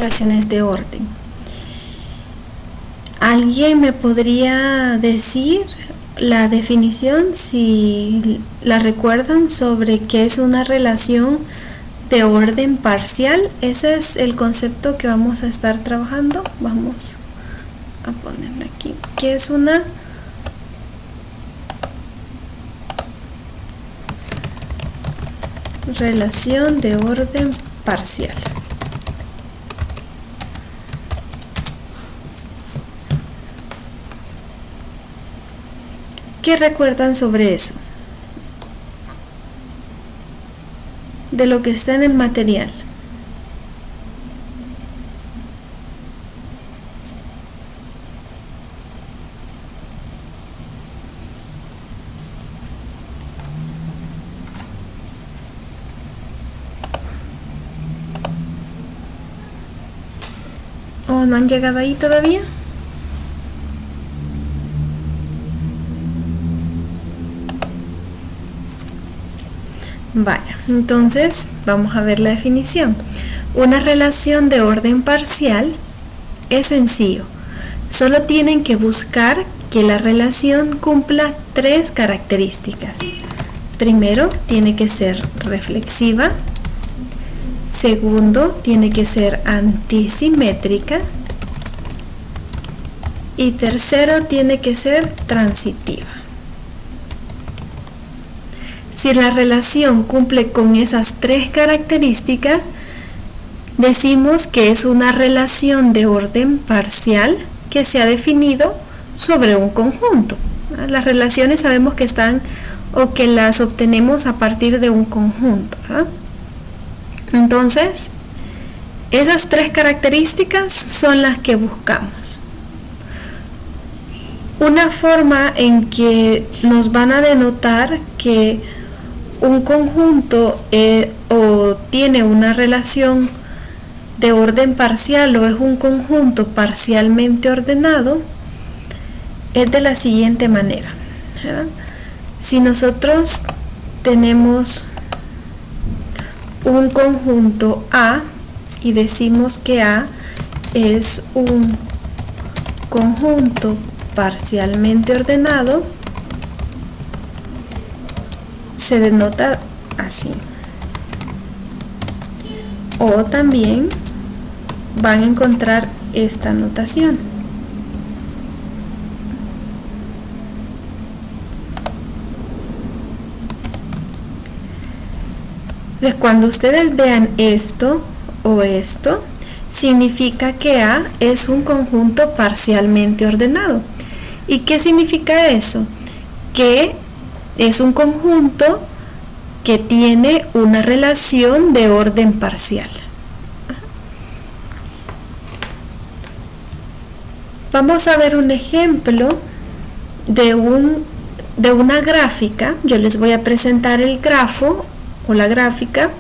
relaciones de orden. ¿Alguien me podría decir la definición, si la recuerdan, sobre qué es una relación de orden parcial? Ese es el concepto que vamos a estar trabajando. Vamos a ponerle aquí. ¿Qué es una relación de orden parcial? ¿Qué recuerdan sobre eso? De lo que está en el material. ¿O no han llegado ahí todavía? Vaya, entonces vamos a ver la definición. Una relación de orden parcial es sencillo. Solo tienen que buscar que la relación cumpla 3 características. Primero, tiene que ser reflexiva. Segundo, tiene que ser antisimétrica. Y tercero, tiene que ser transitiva. Si la relación cumple con esas 3 características, decimos que es una relación de orden parcial que se ha definido sobre un conjunto. Las relaciones sabemos que están o que las obtenemos a partir de un conjunto, ¿verdad? Entonces, esas 3 características son las que buscamos. Una forma en que nos van a denotar que un conjunto o tiene una relación de orden parcial o es un conjunto parcialmente ordenado es de la siguiente manera, ¿verdad? Si nosotros tenemos un conjunto A y decimos que A es un conjunto parcialmente ordenado, se denota así. O también van a encontrar esta notación. Entonces, cuando ustedes vean esto o esto, significa que A es un conjunto parcialmente ordenado. ¿Y qué significa eso? Que es un conjunto que tiene una relación de orden parcial. Vamos a ver un ejemplo de una gráfica. Yo les voy a presentar el grafo o la gráfica.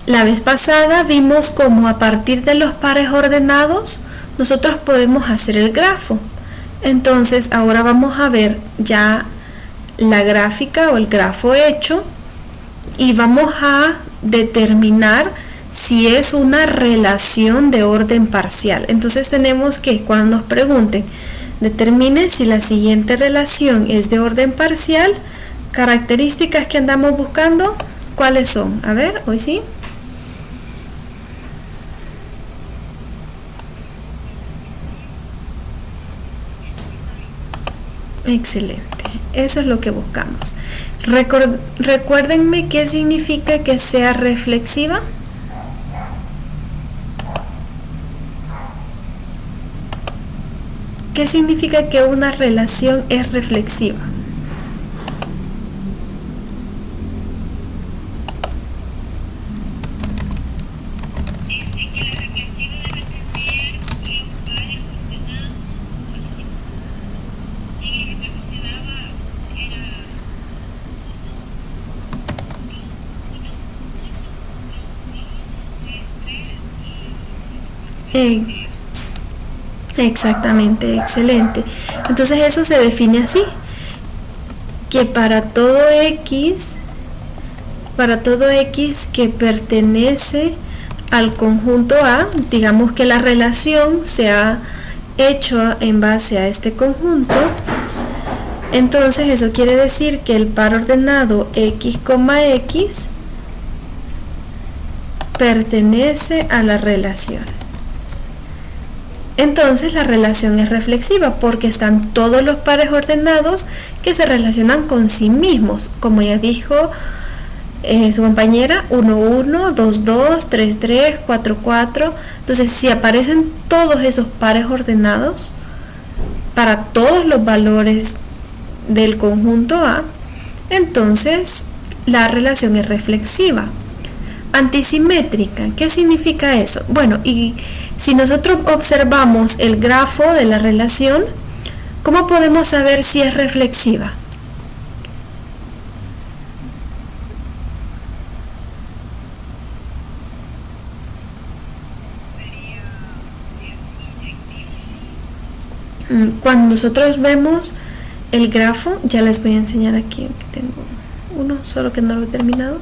La vez pasada vimos cómo a partir de los pares ordenados nosotros podemos hacer el grafo. Entonces ahora vamos a ver ya la gráfica o el grafo hecho y vamos a determinar si es una relación de orden parcial. Entonces tenemos que, cuando nos pregunten, determine si la siguiente relación es de orden parcial, características que andamos buscando, ¿cuáles son? A ver, hoy sí. Excelente, eso es lo que buscamos. Recuérdenme qué significa que sea reflexiva. ¿Qué significa que una relación es reflexiva? Exactamente, excelente. Entonces eso se define así, que para todo x que pertenece al conjunto A, digamos que la relación se ha hecho en base a este conjunto, entonces eso quiere decir que el par ordenado x, x pertenece a la relación. Entonces la relación es reflexiva porque están todos los pares ordenados que se relacionan con sí mismos, como ya dijo su compañera, 1, 1, 2, 2, 3, 3, 4, 4. Entonces si aparecen todos esos pares ordenados para todos los valores del conjunto A, entonces la relación es reflexiva. Antisimétrica, ¿qué significa eso? Bueno, y si nosotros observamos el grafo de la relación, ¿cómo podemos saber si es reflexiva? Cuando nosotros vemos el grafo, ya les voy a enseñar aquí, tengo uno, solo que no lo he terminado.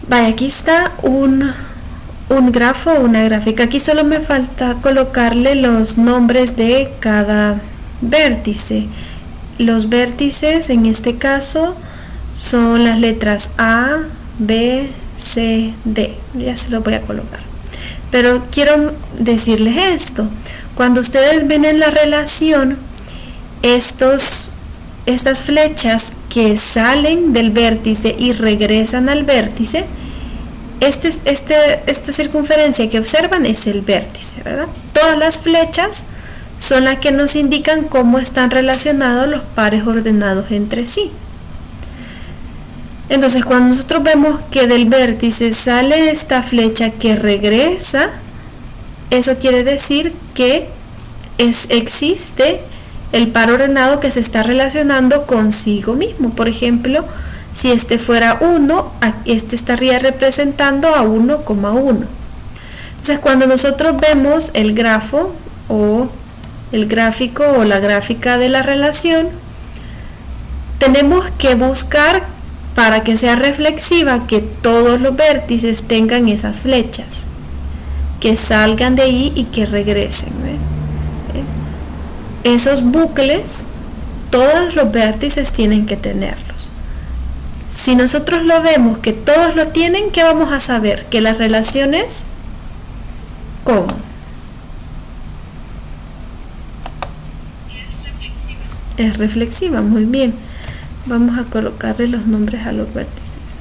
Vaya, aquí está un grafo, una gráfica. Aquí solo me falta colocarle los nombres de cada vértice. Los vértices en este caso son las letras A, B, C, D. Ya se los voy a colocar. Pero quiero decirles esto. Cuando ustedes ven en la relación estas flechas que salen del vértice y regresan al vértice, esta circunferencia que observan es el vértice, ¿verdad? Todas las flechas son las que nos indican cómo están relacionados los pares ordenados entre sí. Entonces, cuando nosotros vemos que del vértice sale esta flecha que regresa, eso quiere decir que existe el par ordenado que se está relacionando consigo mismo. Por ejemplo, si este fuera 1, este estaría representando a 1,1. Entonces, cuando nosotros vemos el grafo o el gráfico o la gráfica de la relación, tenemos que buscar, para que sea reflexiva, que todos los vértices tengan esas flechas, que salgan de ahí y que regresen. Esos bucles, todos los vértices tienen que tenerlos. Si nosotros lo vemos que todos lo tienen, ¿qué vamos a saber? Que la relación es ¿cómo? Es reflexiva, muy bien. Vamos a colocarle los nombres a los vértices.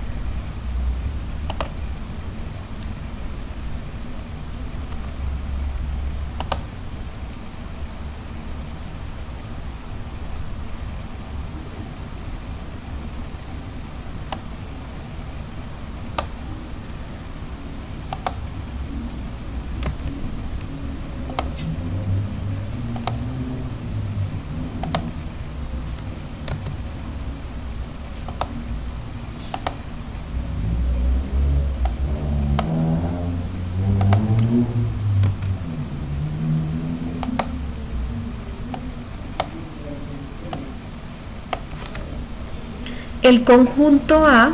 El conjunto A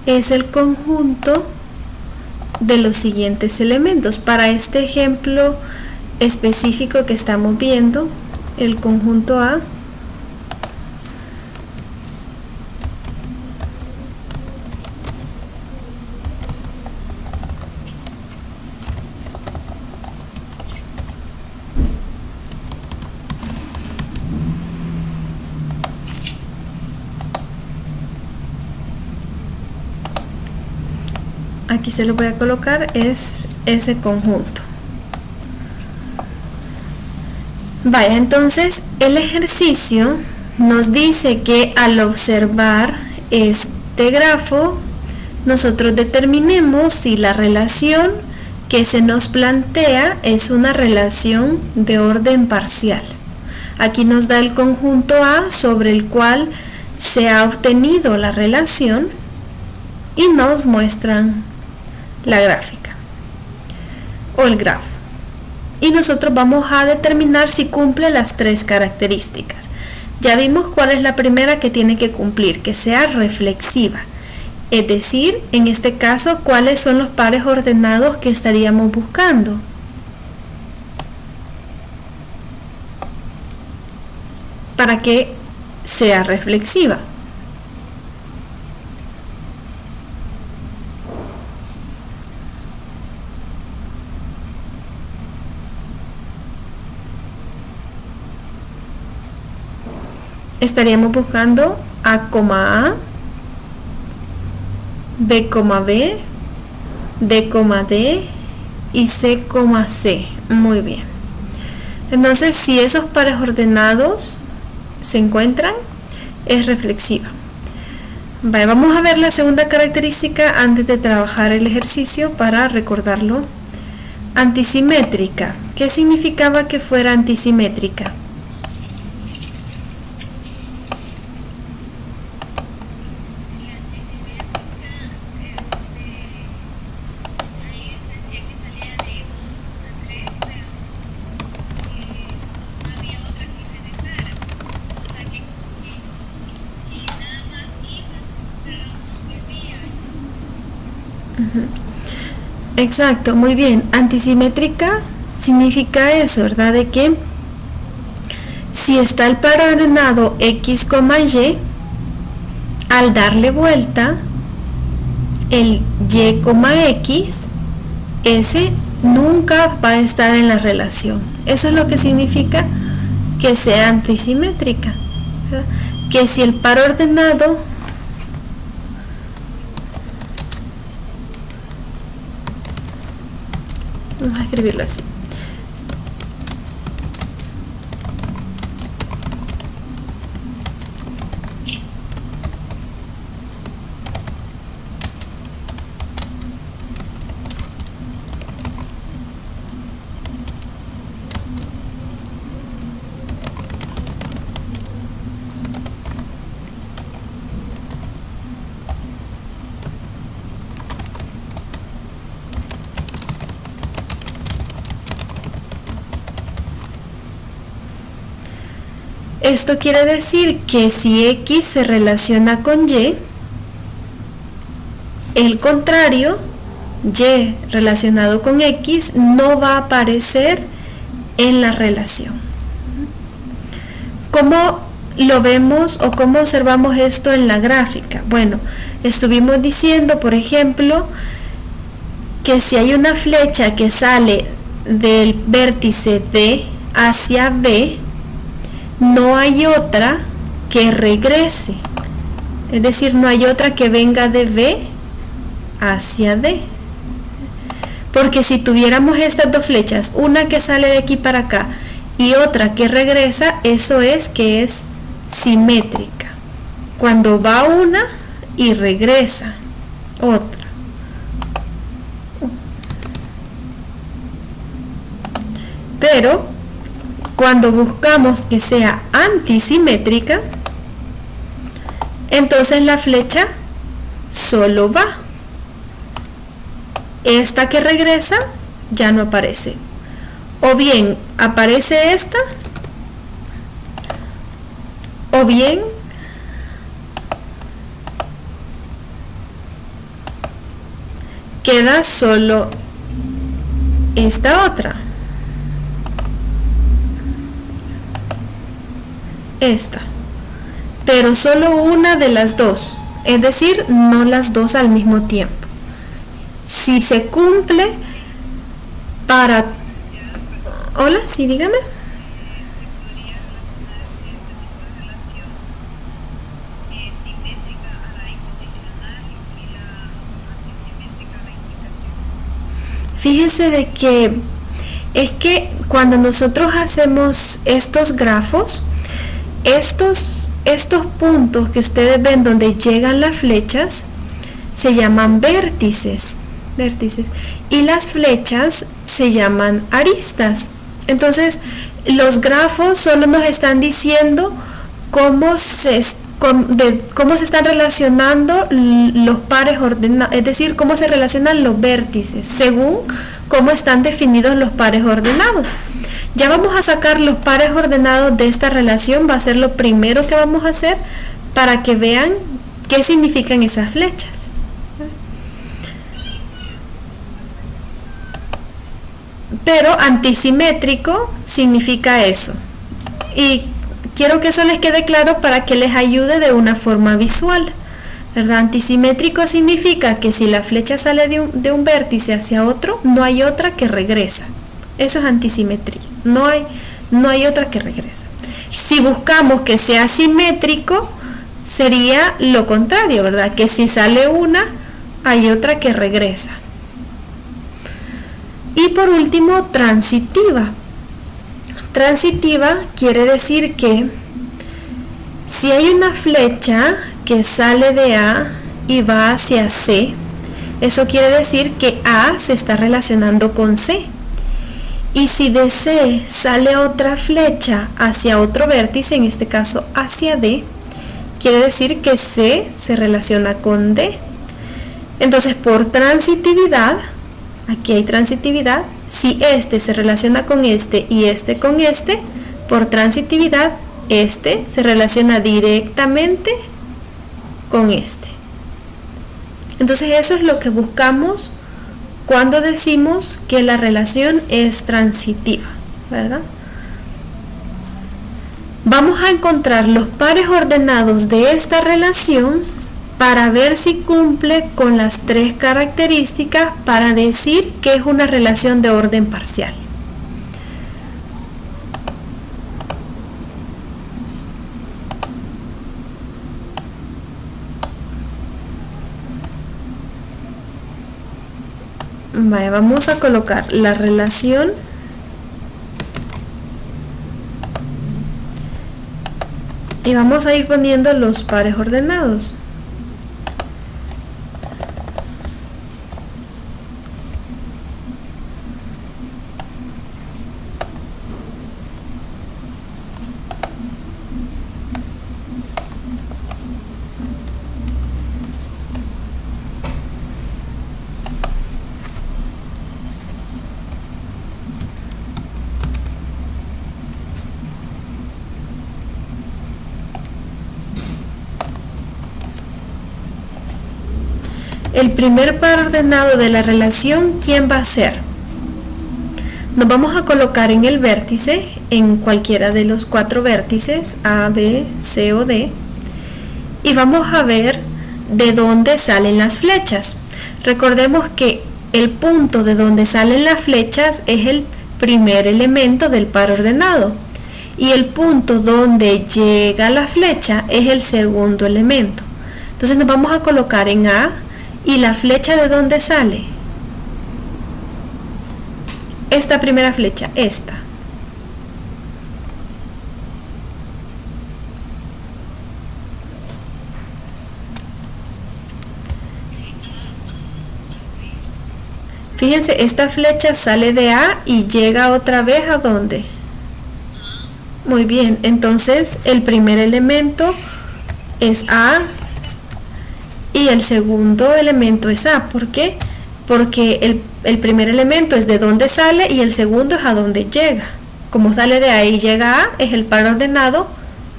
es el conjunto de los siguientes elementos. Para este ejemplo específico que estamos viendo, el conjunto A aquí se lo voy a colocar, es ese conjunto. Vaya, entonces el ejercicio nos dice que al observar este grafo, nosotros determinemos si la relación que se nos plantea es una relación de orden parcial. Aquí nos da el conjunto A sobre el cual se ha obtenido la relación y nos muestran la gráfica o el grafo, y nosotros vamos a determinar si cumple las tres características. Ya vimos cuál es la primera que tiene que cumplir, que sea reflexiva. Es decir, en este caso, ¿cuáles son los pares ordenados que estaríamos buscando? Para que sea reflexiva. Estaríamos buscando A, B, B, D, D y C, C. Muy bien. Entonces, si esos pares ordenados se encuentran, es reflexiva. Vamos a ver la segunda característica antes de trabajar el ejercicio para recordarlo. Antisimétrica. ¿Qué significaba que fuera antisimétrica? Exacto, muy bien. Antisimétrica significa eso, ¿verdad? De que si está el par ordenado X, Y, al darle vuelta, el Y, X, ese nunca va a estar en la relación. Eso es lo que significa que sea antisimétrica, ¿verdad? Que si el par ordenado vamos a escribirlo así. Esto quiere decir que si X se relaciona con Y, el contrario, Y relacionado con X, no va a aparecer en la relación. ¿Cómo lo vemos o cómo observamos esto en la gráfica? Bueno, estuvimos diciendo, por ejemplo, que si hay una flecha que sale del vértice D hacia B, no hay otra que regrese, es decir, no hay otra que venga de B hacia D, porque si tuviéramos estas dos flechas, una que sale de aquí para acá y otra que regresa, eso es que es simétrica, cuando va una y regresa otra. Pero cuando buscamos que sea antisimétrica, entonces la flecha solo va. Esta que regresa ya no aparece. O bien aparece esta, o bien queda solo esta otra. Esta, pero solo una de las dos, es decir, no las dos al mismo tiempo. Si se cumple para... Hola, sí, dígame. Fíjense de que es que cuando nosotros hacemos estos grafos, estos puntos que ustedes ven donde llegan las flechas se llaman vértices, y las flechas se llaman aristas. Entonces los grafos solo nos están diciendo cómo se están relacionando los pares ordenados, es decir, cómo se relacionan los vértices según cómo están definidos los pares ordenados. Ya vamos a sacar los pares ordenados de esta relación, va a ser lo primero que vamos a hacer para que vean qué significan esas flechas. Pero antisimétrico significa eso. Y quiero que eso les quede claro para que les ayude de una forma visual, ¿verdad? Antisimétrico significa que si la flecha sale de un vértice hacia otro, no hay otra que regresa. Eso es antisimetría. No hay otra que regresa. Si buscamos que sea simétrico, sería lo contrario, ¿verdad? Que si sale una, hay otra que regresa. Y por último, transitiva. Transitiva quiere decir que si hay una flecha que sale de A y va hacia C, eso quiere decir que A se está relacionando con C. Y si de C sale otra flecha hacia otro vértice, en este caso hacia D, quiere decir que C se relaciona con D. Entonces, por transitividad, aquí hay transitividad, si este se relaciona con este y este con este, por transitividad, este se relaciona directamente con este. Entonces, eso es lo que buscamos cuando decimos que la relación es transitiva, ¿verdad? Vamos a encontrar los pares ordenados de esta relación para ver si cumple con las tres características para decir que es una relación de orden parcial. Vale, vamos a colocar la relación y vamos a ir poniendo los pares ordenados. El primer par ordenado de la relación, ¿quién va a ser? Nos vamos a colocar en el vértice, en cualquiera de los cuatro vértices, A, B, C o D, y vamos a ver de dónde salen las flechas. Recordemos que el punto de donde salen las flechas es el primer elemento del par ordenado, y el punto donde llega la flecha es el segundo elemento. Entonces nos vamos a colocar en A. ¿Y la flecha de dónde sale? Esta primera flecha, esta. Fíjense, esta flecha sale de A y llega otra vez ¿a dónde? Muy bien, entonces el primer elemento es A. Y el segundo elemento es A. ¿Por qué? Porque el primer elemento es de dónde sale y el segundo es a dónde llega. Como sale de A y llega a A, es el par ordenado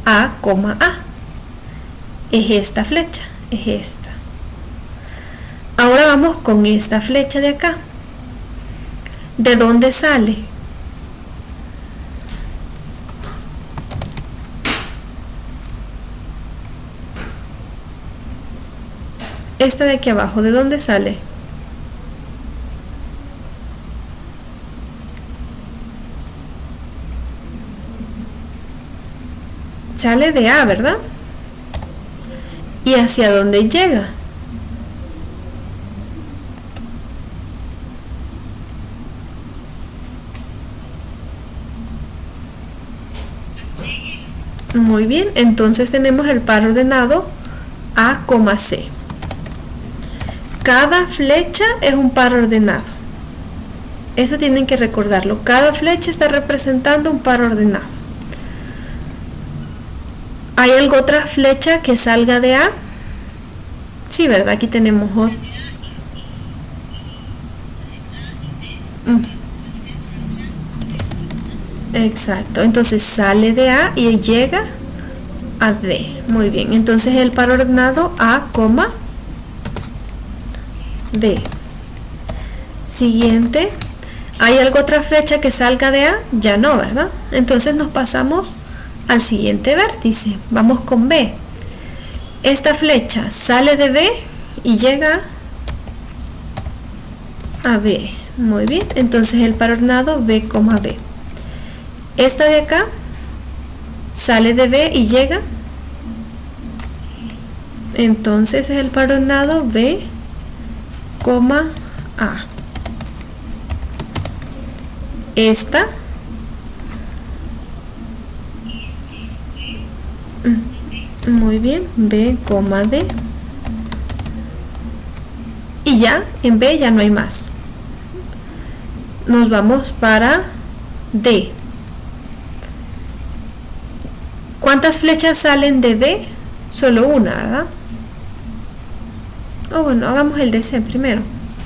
A, A. Es esta flecha, es esta. Ahora vamos con esta flecha de acá. ¿De dónde sale? Esta de aquí abajo, ¿de dónde sale? Sale de A, ¿verdad? ¿Y hacia dónde llega? Muy bien, entonces tenemos el par ordenado A, C. Cada flecha es un par ordenado. Eso tienen que recordarlo. Cada flecha está representando un par ordenado. ¿Hay alguna otra flecha que salga de A? Sí, ¿verdad? Aquí tenemos otra. Exacto, entonces sale de A y llega a D. Muy bien, entonces el par ordenado A, D. Siguiente, ¿hay alguna otra flecha que salga de A? Ya no, ¿verdad? Entonces nos pasamos al siguiente vértice. Vamos con B. Esta flecha sale de B y llega a B. Muy bien, entonces el par ordenado B, B. Esta de acá sale de B y llega, entonces es el par ordenado B, A. Esta muy bien, B, D. Y ya, en B ya no hay más. Nos vamos para D. ¿Cuántas flechas salen de D? Solo una, ¿verdad? O bueno, hagamos el de C primero,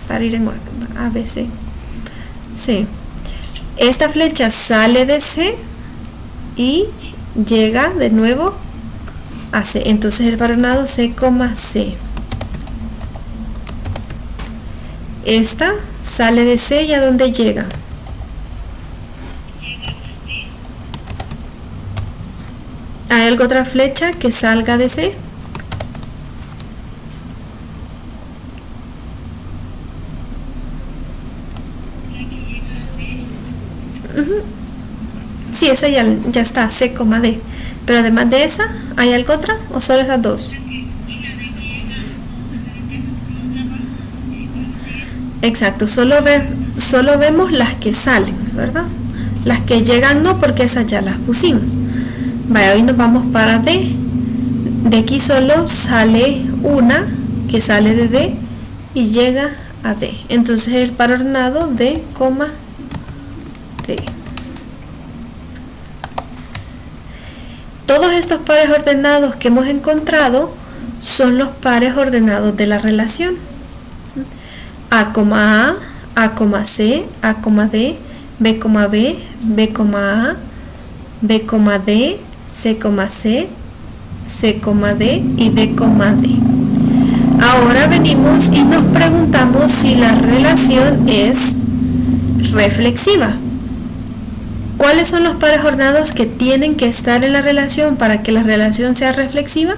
para ir en orden. A, B, C. C. Esta flecha sale de C y llega de nuevo a C. Entonces el par ordenado C, C. Esta sale de C y ¿a dónde llega? ¿Hay alguna otra flecha que salga de C? Sí, esa ya está, C, D. Pero además de esa, ¿hay algo otra o solo esas dos? Exacto, solo vemos las que salen, ¿verdad? Las que llegan no, porque esas ya las pusimos. Vaya, hoy nos vamos para D. De aquí solo sale una que sale de D y llega a D. Entonces el par ordenado D, D. Todos estos pares ordenados que hemos encontrado son los pares ordenados de la relación. A, C, A, D, B, B, B, A, B, D, C, C, D y D, D. Ahora venimos y nos preguntamos si la relación es reflexiva. ¿Cuáles son los pares ordenados que tienen que estar en la relación para que la relación sea reflexiva?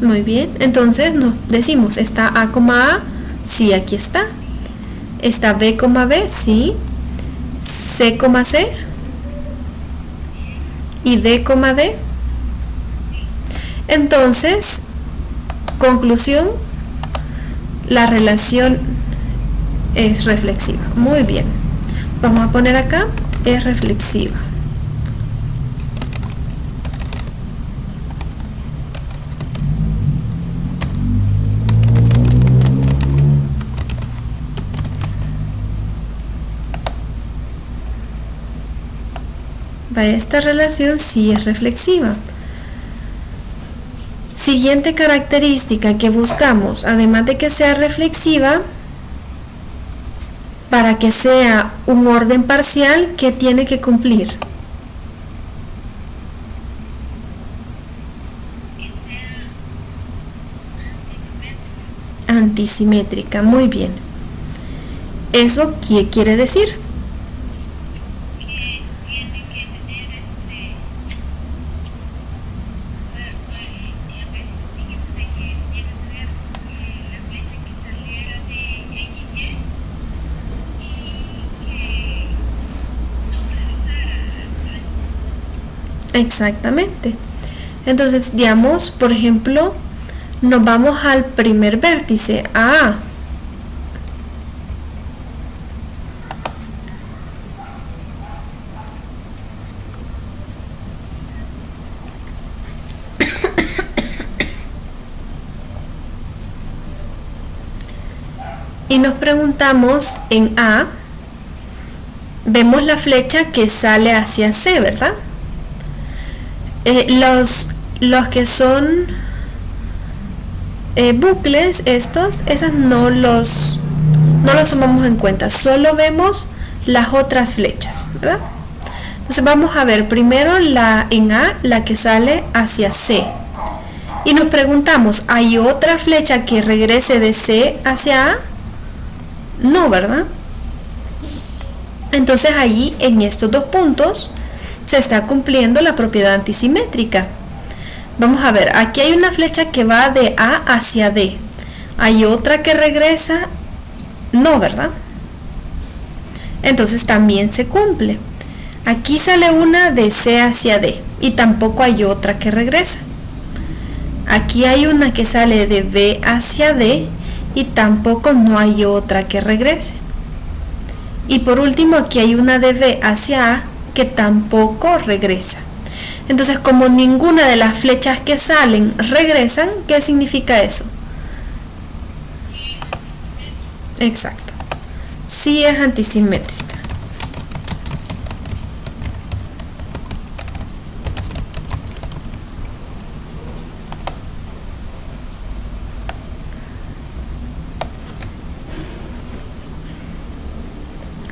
Muy bien, entonces nos decimos, está A, sí, aquí está. Está B, B, sí. C, C. Y D, D. Entonces, conclusión, la relación es reflexiva. Muy bien. Vamos a poner acá, es reflexiva. Esta relación sí es reflexiva. Siguiente característica que buscamos, además de que sea reflexiva, para que sea un orden parcial, ¿qué tiene que cumplir? Antisimétrica, muy bien. ¿Eso qué quiere decir? Exactamente. Entonces, digamos, por ejemplo, nos vamos al primer vértice, A. Y nos preguntamos en A, vemos la flecha que sale hacia C, ¿verdad? Los que son bucles esas no los tomamos en cuenta, solo vemos las otras flechas, ¿verdad? Entonces vamos a ver primero en A, la que sale hacia C. Y nos preguntamos, ¿hay otra flecha que regrese de C hacia A? No, ¿verdad? Entonces ahí en estos dos puntos se está cumpliendo la propiedad antisimétrica. Vamos a ver, aquí hay una flecha que va de A hacia D. ¿Hay otra que regresa? No, ¿verdad? Entonces también se cumple. Aquí sale una de C hacia D y tampoco hay otra que regresa. Aquí hay una que sale de B hacia D y tampoco no hay otra que regrese. Y por último aquí hay una de B hacia A que tampoco regresa. Entonces, como ninguna de las flechas que salen regresan, ¿qué significa eso? Exacto. Sí es antisimétrica.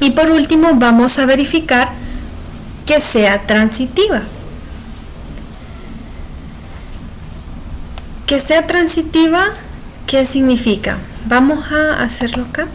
Y por último vamos a verificar que sea transitiva. Que sea transitiva, ¿qué significa? Vamos a hacerlo acá.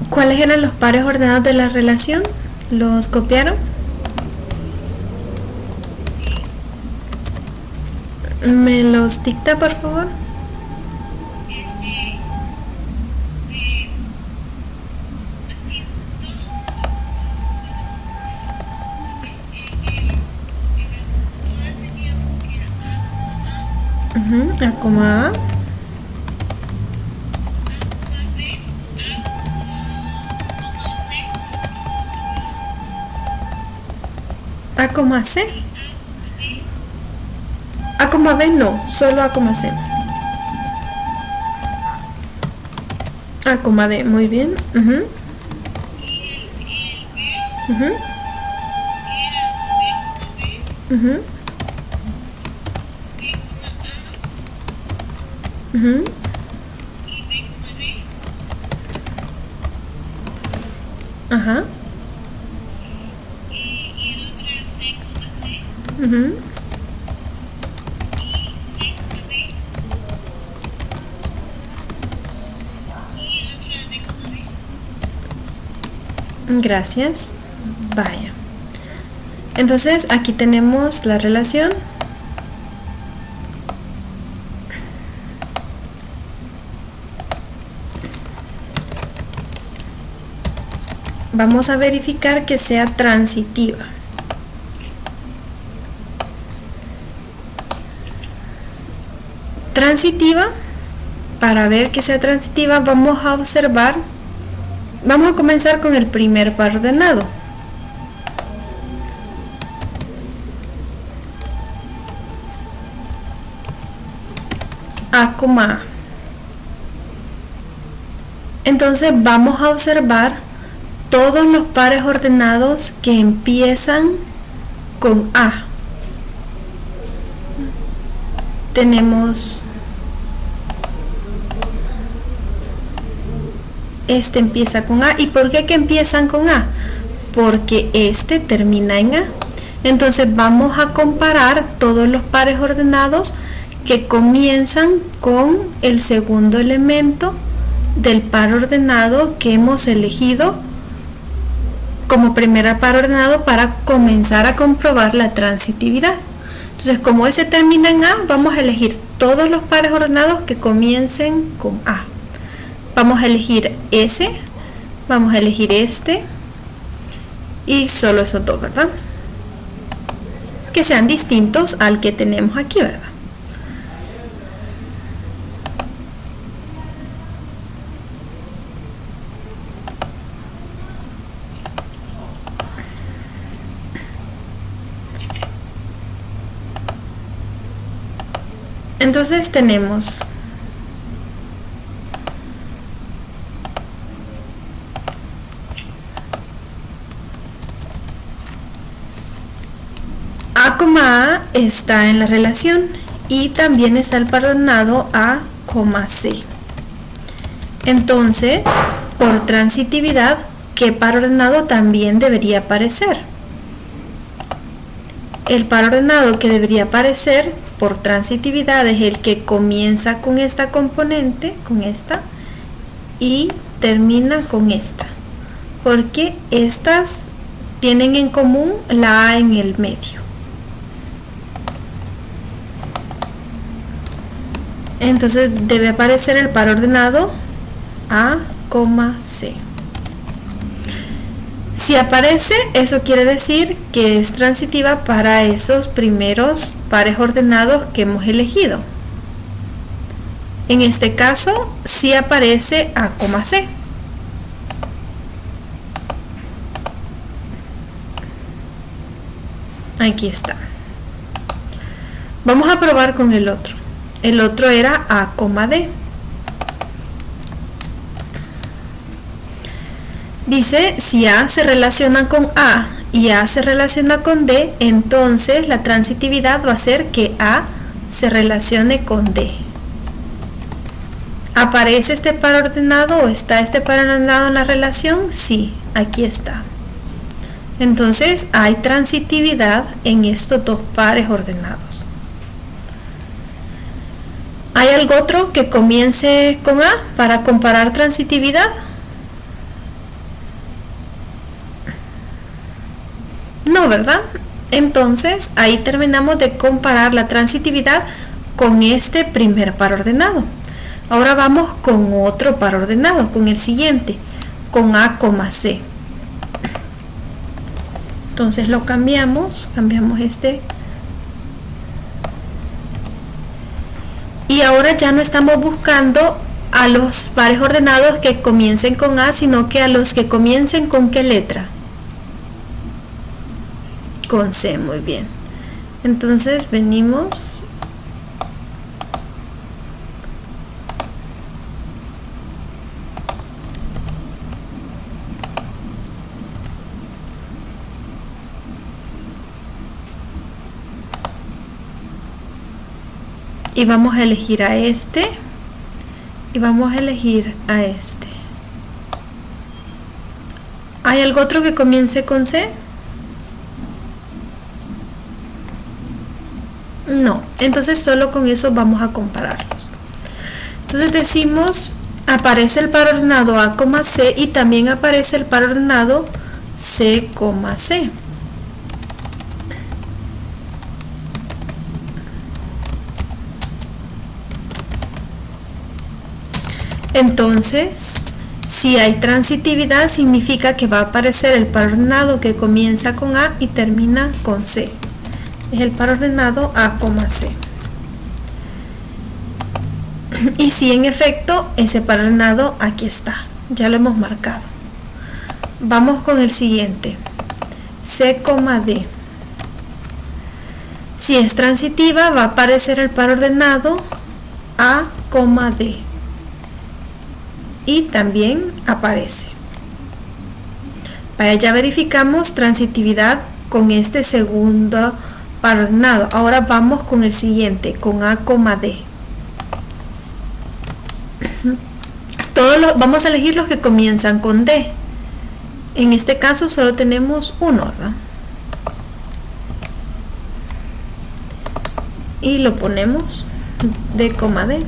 ¿Cuáles eran los pares ordenados de la relación? ¿Los copiaron? ¿Me los dicta, por favor? A, coma A. A, coma C. A, coma B no, solo A, coma C. A, coma D, muy bien. Ajá. Gracias. Vaya. Entonces aquí tenemos la relación. Vamos a verificar que sea transitiva. Transitiva, para ver que sea transitiva vamos a observar, vamos a comenzar con el primer par ordenado. A, A. Entonces vamos a observar todos los pares ordenados que empiezan con A. Tenemos este empieza con A. ¿Y por qué que empiezan con A? Porque este termina en A. Entonces vamos a comparar todos los pares ordenados que comienzan con el segundo elemento del par ordenado que hemos elegido como primer par ordenado para comenzar a comprobar la transitividad. Entonces, como ese termina en A, vamos a elegir todos los pares ordenados que comiencen con A. Vamos a elegir ese, vamos a elegir este y solo esos dos, ¿verdad? Que sean distintos al que tenemos aquí, ¿verdad? Entonces tenemos A, A está en la relación y también está el par ordenado A, C. Entonces, por transitividad, ¿qué par ordenado también debería aparecer? El par ordenado que debería aparecer por transitividad es el que comienza con esta componente, con esta, y termina con esta, porque estas tienen en común la A en el medio. Entonces debe aparecer el par ordenado A, C. Si aparece, eso quiere decir que es transitiva para esos primeros pares ordenados que hemos elegido. En este caso, sí aparece A, C. Aquí está. Vamos a probar con el otro. El otro era A, D. Dice, si A se relaciona con A y A se relaciona con D, entonces la transitividad va a ser que A se relacione con D. ¿Aparece este par ordenado o está este par ordenado en la relación? Sí, aquí está. Entonces hay transitividad en estos dos pares ordenados. ¿Hay algo otro que comience con A para comparar transitividad? No, ¿verdad? Entonces ahí terminamos de comparar la transitividad con este primer par ordenado. Ahora vamos con otro par ordenado, con el siguiente, con A, C. Entonces lo cambiamos este. Y ahora ya no estamos buscando a los pares ordenados que comiencen con A, sino que a los que comiencen con ¿qué letra? Con C, muy bien. Entonces venimos y vamos a elegir a este y vamos a elegir a este. ¿Hay algo otro que comience con C? No, entonces solo con eso vamos a compararlos. Entonces decimos, aparece el par ordenado A, C y también aparece el par ordenado C, C. Entonces, si hay transitividad, significa que va a aparecer el par ordenado que comienza con A y termina con C. Es el par ordenado A, C. Y si en efecto ese par ordenado aquí está, ya lo hemos marcado. Vamos con el siguiente, C, D. Si es transitiva, va a aparecer el par ordenado A, D. Y también aparece. Para ya verificamos transitividad con este segundo par ordenado. Ahora vamos con el siguiente, con A, D. Vamos a elegir los que comienzan con D. En este caso solo tenemos uno, ¿verdad? Y lo ponemos D, D.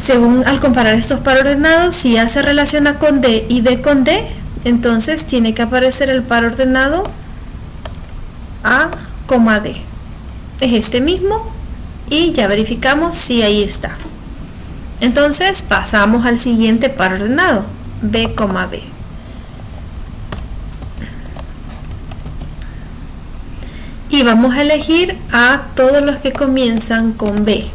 Según al comparar estos par ordenados, si A se relaciona con D y D con D, entonces tiene que aparecer el par ordenado A, D. Es este mismo y ya verificamos si ahí está. Entonces pasamos al siguiente par ordenado, B, B. Y vamos a elegir a todos los que comienzan con B.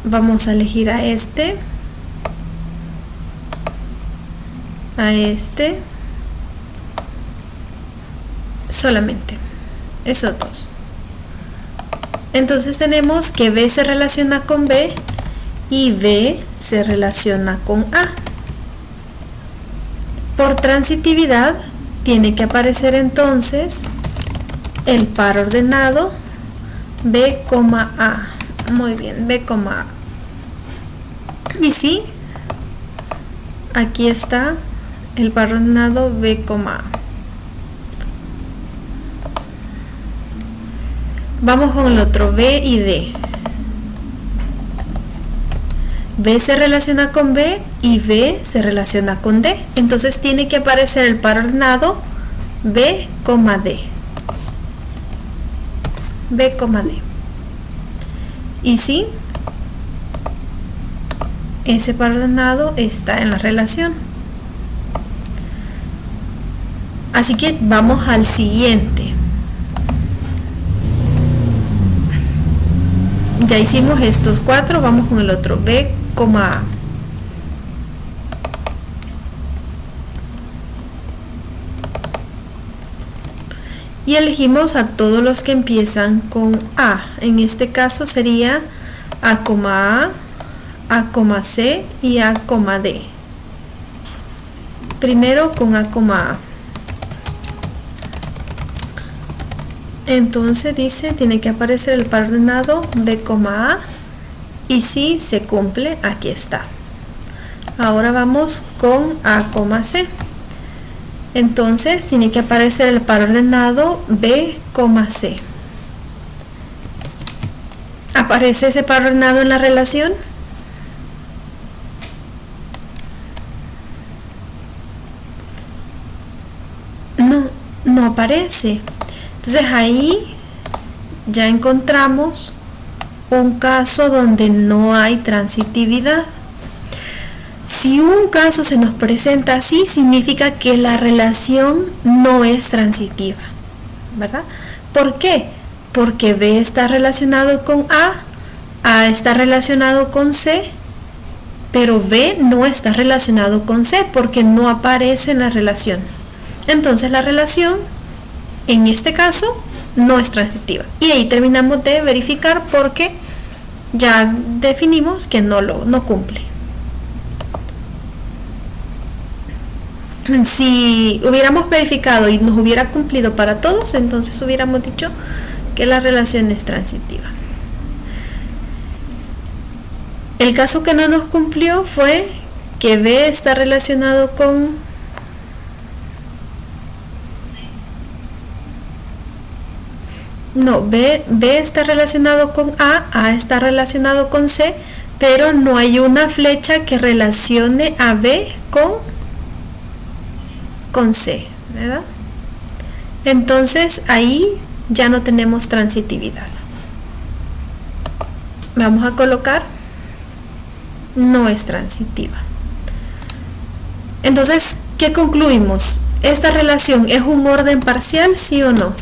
Vamos a elegir a este, solamente. esos dos. Entonces tenemos que B se relaciona con B y B se relaciona con A. Por transitividad tiene que aparecer entonces el par ordenado B, A. Muy bien, B, A. Y sí, aquí está el par ordenado B, A. Vamos con el otro, B y D. B se relaciona con B y B se relaciona con D. Entonces tiene que aparecer el par ordenado B, D. B, D. Y sí, ese par ordenado está en la relación. Así que vamos al siguiente. Ya hicimos estos cuatro, vamos con el otro, B, A. Y elegimos a todos los que empiezan con A. En este caso sería A, C y A, D. Primero con A. Entonces dice, tiene que aparecer el par ordenado B, A. Y si se cumple, aquí está. Ahora vamos con A, C. Entonces tiene que aparecer el par ordenado B, C. ¿Aparece ese par ordenado en la relación? No aparece. Entonces ahí ya encontramos un caso donde no hay transitividad. Si un caso se nos presenta así, significa que la relación no es transitiva, ¿verdad? ¿Por qué? Porque B está relacionado con A está relacionado con C, pero B no está relacionado con C porque no aparece en la relación. Entonces la relación, en este caso, no es transitiva. Y ahí terminamos de verificar porque ya definimos que no cumple. Si hubiéramos verificado y nos hubiera cumplido para todos, entonces hubiéramos dicho que la relación es transitiva. El caso que no nos cumplió fue que B está relacionado con B está relacionado con A está relacionado con C, pero no hay una flecha que relacione a B con C, ¿verdad? Entonces ahí ya no tenemos transitividad. Vamos a colocar no es transitiva. Entonces, ¿qué concluimos? ¿Esta relación es un orden parcial, sí o no?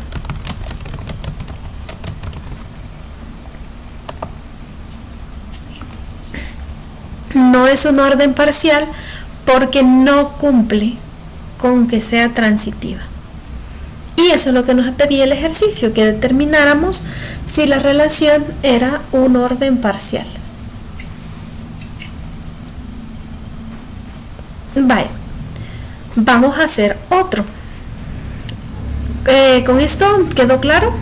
No es un orden parcial porque no cumple con que sea transitiva. Y eso es lo que nos pedía el ejercicio, que determináramos si la relación era un orden parcial. Vale, vamos a hacer otro. ¿Con esto quedó claro?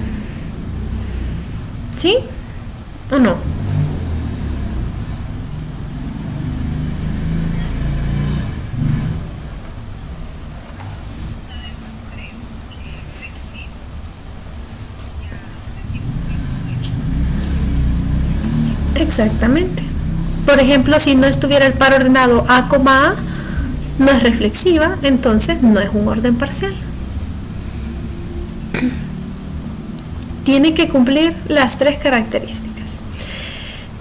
¿Sí o no? Exactamente. Por ejemplo, si no estuviera el par ordenado A, no es reflexiva, entonces no es un orden parcial. Tiene que cumplir las tres características.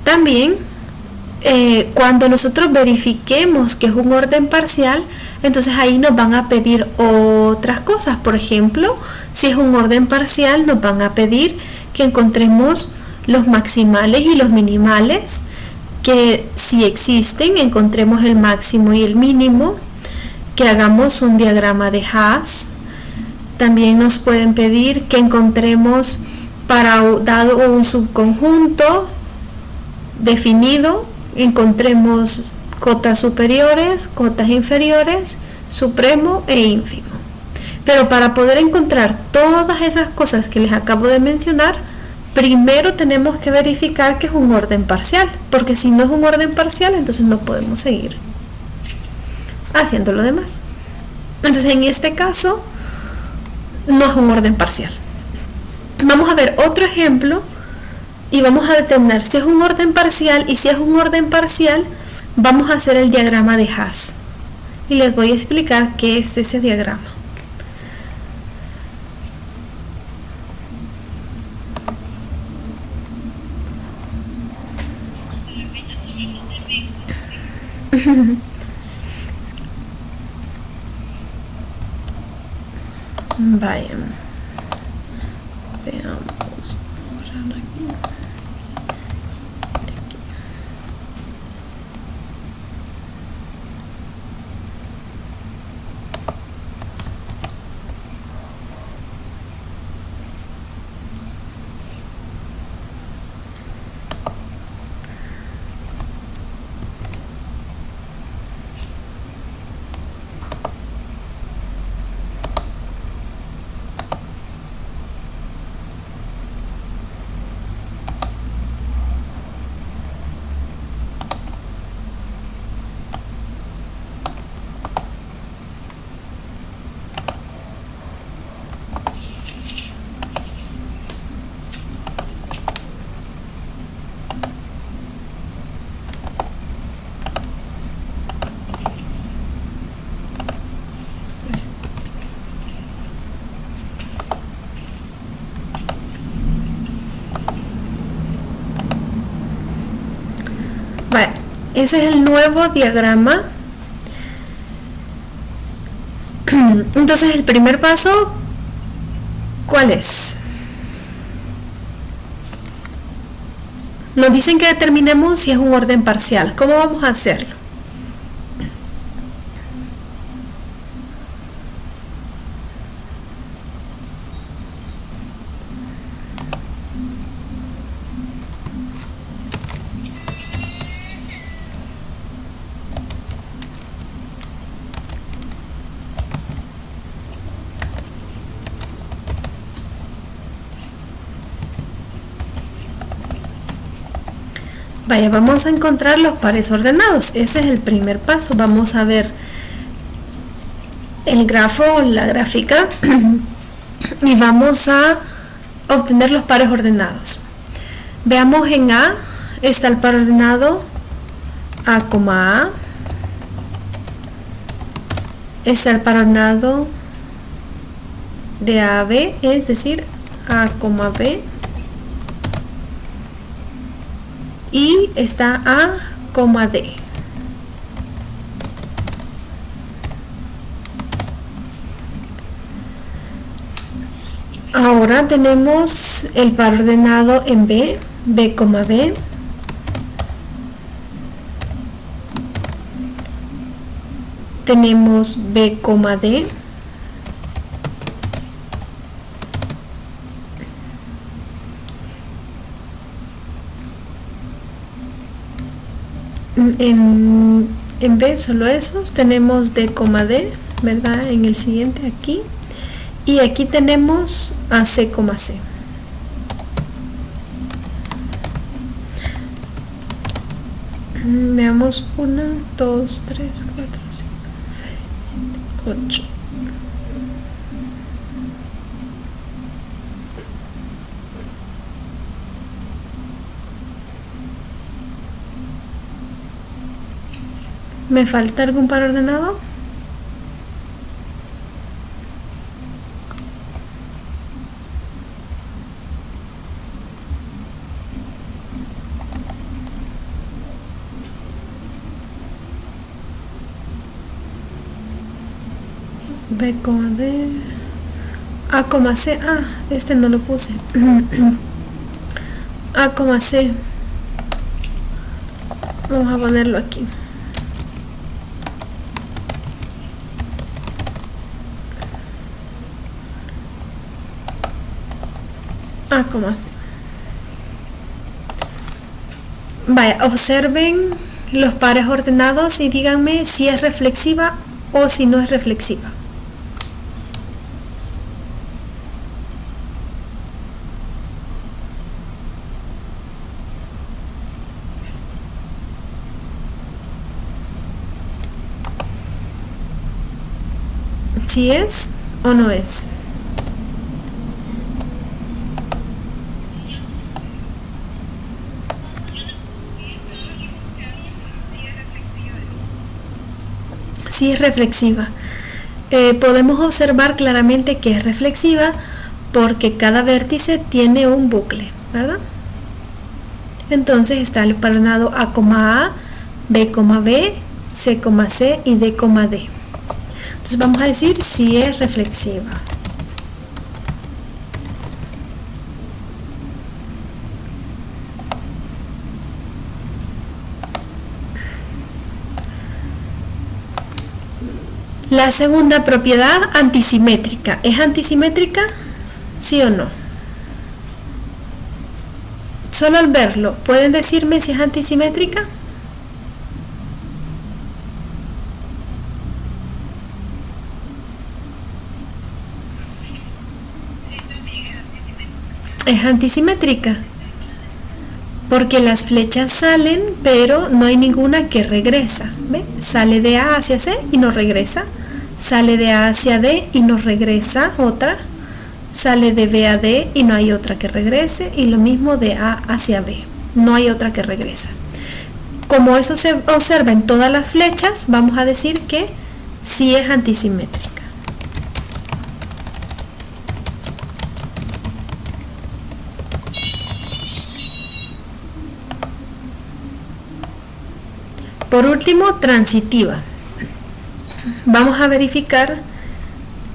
También, cuando nosotros verifiquemos que es un orden parcial, entonces ahí nos van a pedir otras cosas. Por ejemplo, si es un orden parcial, nos van a pedir que encontremos los maximales y los minimales, que si existen encontremos el máximo y el mínimo, que hagamos un diagrama de Haas, También nos pueden pedir que encontremos dado un subconjunto definido, encontremos cotas superiores, cotas inferiores, supremo e ínfimo. Pero para poder encontrar todas esas cosas que les acabo de mencionar, primero tenemos que verificar que es un orden parcial, porque si no es un orden parcial, entonces no podemos seguir haciendo lo demás. Entonces en este caso no es un orden parcial. Vamos a ver otro ejemplo y vamos a determinar si es un orden parcial, y si es un orden parcial vamos a hacer el diagrama de Haas y les voy a explicar qué es ese diagrama. Vaya, veamos por aquí. Vale, ese es el nuevo diagrama. Entonces el primer paso, ¿cuál es? Nos dicen que determinemos si es un orden parcial. ¿Cómo vamos a hacerlo? Vaya, vamos a encontrar los pares ordenados. Ese es el primer paso. Vamos a ver el grafo, la gráfica, y vamos a obtener los pares ordenados. Veamos, en A está el par ordenado A, A. Está el par ordenado de A a B, es decir, A, B. Y está A, D. Ahora tenemos el par ordenado en B, B, B. Tenemos B, D. En B solo esos, tenemos D, D, ¿verdad? En el siguiente aquí, y aquí tenemos a C, C. Veamos 1, 2, 3, 4, 5, 6, 7, 8. ¿Me falta algún par ordenado? B, D, A, C. Ah, este no lo puse. A, C. Vamos a ponerlo aquí. A, C. Vaya, observen los pares ordenados y díganme si es reflexiva o si no es reflexiva. ¿Si es o no es? Sí es reflexiva. Podemos observar claramente que es reflexiva porque cada vértice tiene un bucle, ¿verdad? Entonces está el ordenado A, B, B, C, C y D, D. Entonces vamos a decir si es reflexiva. La segunda propiedad, antisimétrica. ¿Es antisimétrica? ¿Sí o no? Solo al verlo, ¿pueden decirme si es antisimétrica? Es antisimétrica porque las flechas salen pero no hay ninguna que regresa. ¿Ve? Sale de A hacia C y no regresa, sale de A hacia D y no regresa otra, sale de B a D y no hay otra que regrese, y lo mismo de A hacia B, no hay otra que regresa. Como eso se observa en todas las flechas, vamos a decir que sí es antisimétrica. Por último, transitiva. Vamos a verificar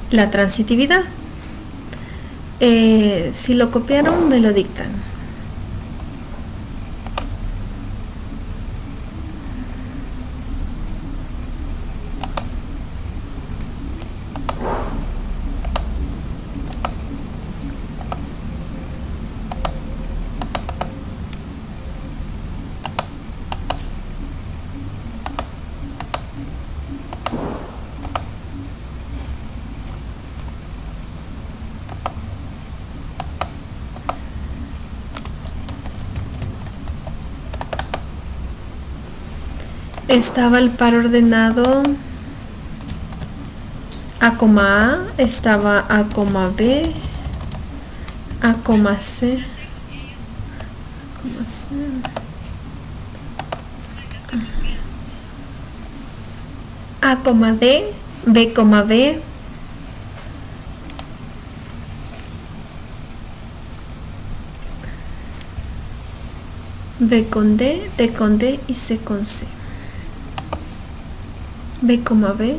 la transitividad. Si lo copiaron, me lo dictan. Estaba el par ordenado A, estaba A, B, A, C, A, D, B, B, B con D, D con D y C con C. B, B,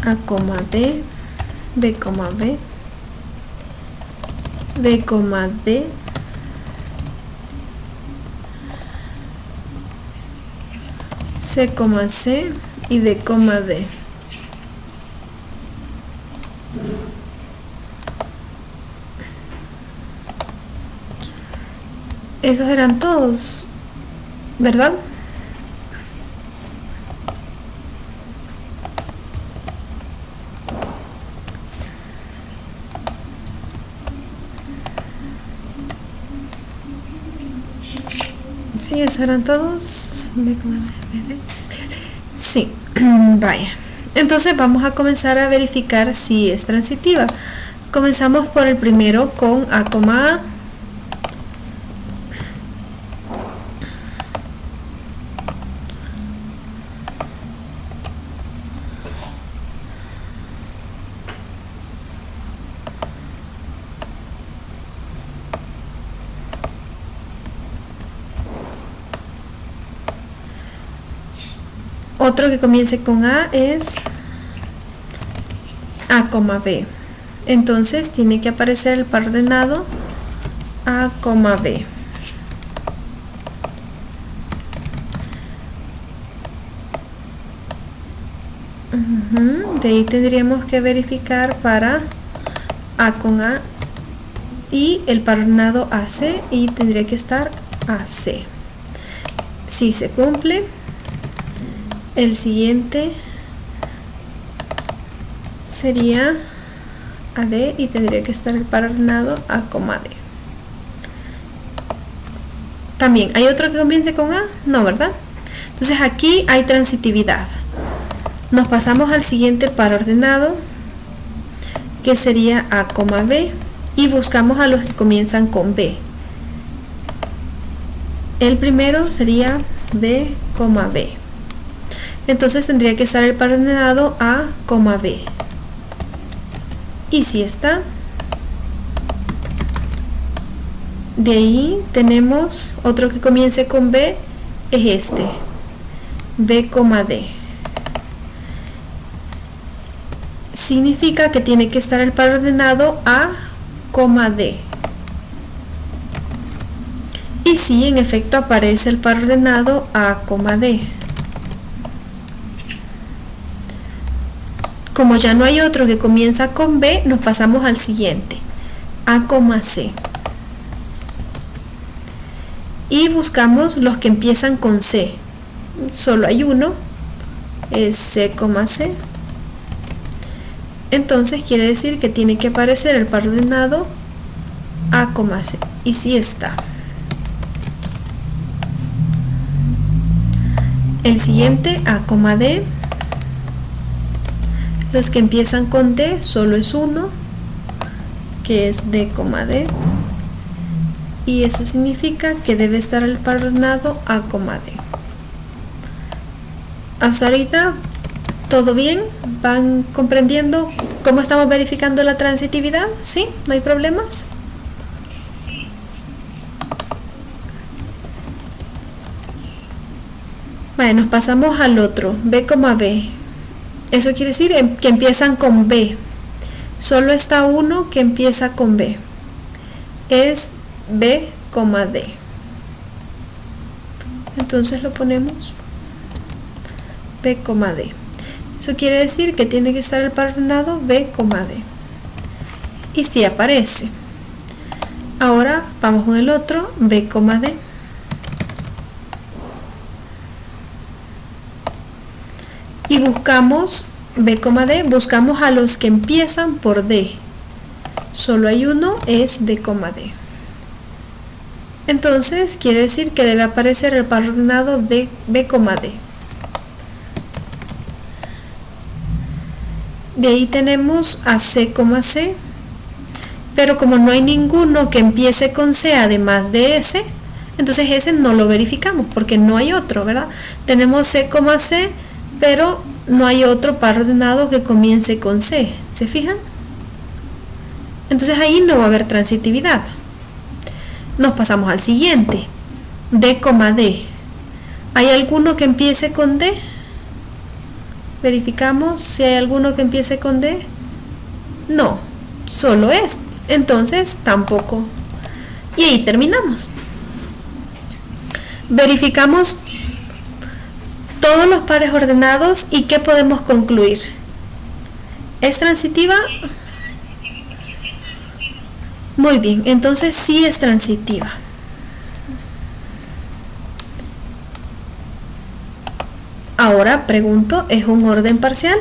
A, D, B, B, B, D, C, C y D, D. Esos eran todos, ¿verdad? Sí, esos eran todos. Sí, vaya. Entonces vamos a comenzar a verificar si es transitiva. Comenzamos por el primero con A, A. Otro que comience con A es A, B. Entonces tiene que aparecer el par ordenado A, B. De ahí tendríamos que verificar para A con A y el par ordenado AC, y tendría que estar AC. Si se cumple, el siguiente sería AD y tendría que estar el par ordenado A, D. También, ¿hay otro que comience con A? No, ¿verdad? Entonces aquí hay transitividad. Nos pasamos al siguiente par ordenado, que sería A, B, y buscamos a los que comienzan con B. El primero sería B, B. Entonces tendría que estar el par ordenado A, B. Y si está. De ahí tenemos otro que comience con B, es este, B, D. Significa que tiene que estar el par ordenado A, D. Y sí, en efecto aparece el par ordenado A, D. Como ya no hay otro que comienza con B, nos pasamos al siguiente, A, C. Y buscamos los que empiezan con C. Solo hay uno, es C, C. Entonces quiere decir que tiene que aparecer el par ordenado A, C. Y sí está. El siguiente, A, D. Los que empiezan con D, solo es uno, que es D, D. Y eso significa que debe estar el par ordenado A, D. Hasta ahorita, ¿todo bien? ¿Van comprendiendo cómo estamos verificando la transitividad? ¿Sí? ¿No hay problemas? Bueno, nos pasamos al otro, B, B. Eso quiere decir que empiezan con B. Solo está uno que empieza con B. Es B, D. Entonces lo ponemos B, D. Eso quiere decir que tiene que estar el par ordenado B, D. Y si aparece. Ahora vamos con el otro, B, D. Y buscamos B, D, buscamos a los que empiezan por D. Solo hay uno, es D, D. Entonces quiere decir que debe aparecer el par ordenado de B, D. De ahí tenemos a C, C, pero como no hay ninguno que empiece con C además de ese, entonces ese no lo verificamos porque no hay otro, ¿verdad? Tenemos C, C, pero no hay otro par ordenado que comience con C, ¿se fijan? Entonces ahí no va a haber transitividad. Nos pasamos al siguiente, D, D. ¿Hay alguno que empiece con D? Verificamos si hay alguno que empiece con D. No, solo es. Entonces tampoco. Y ahí terminamos. Verificamos todos los pares ordenados y ¿qué podemos concluir? ¿Es transitiva? Muy bien, entonces sí es transitiva. Ahora pregunto, ¿es un orden parcial?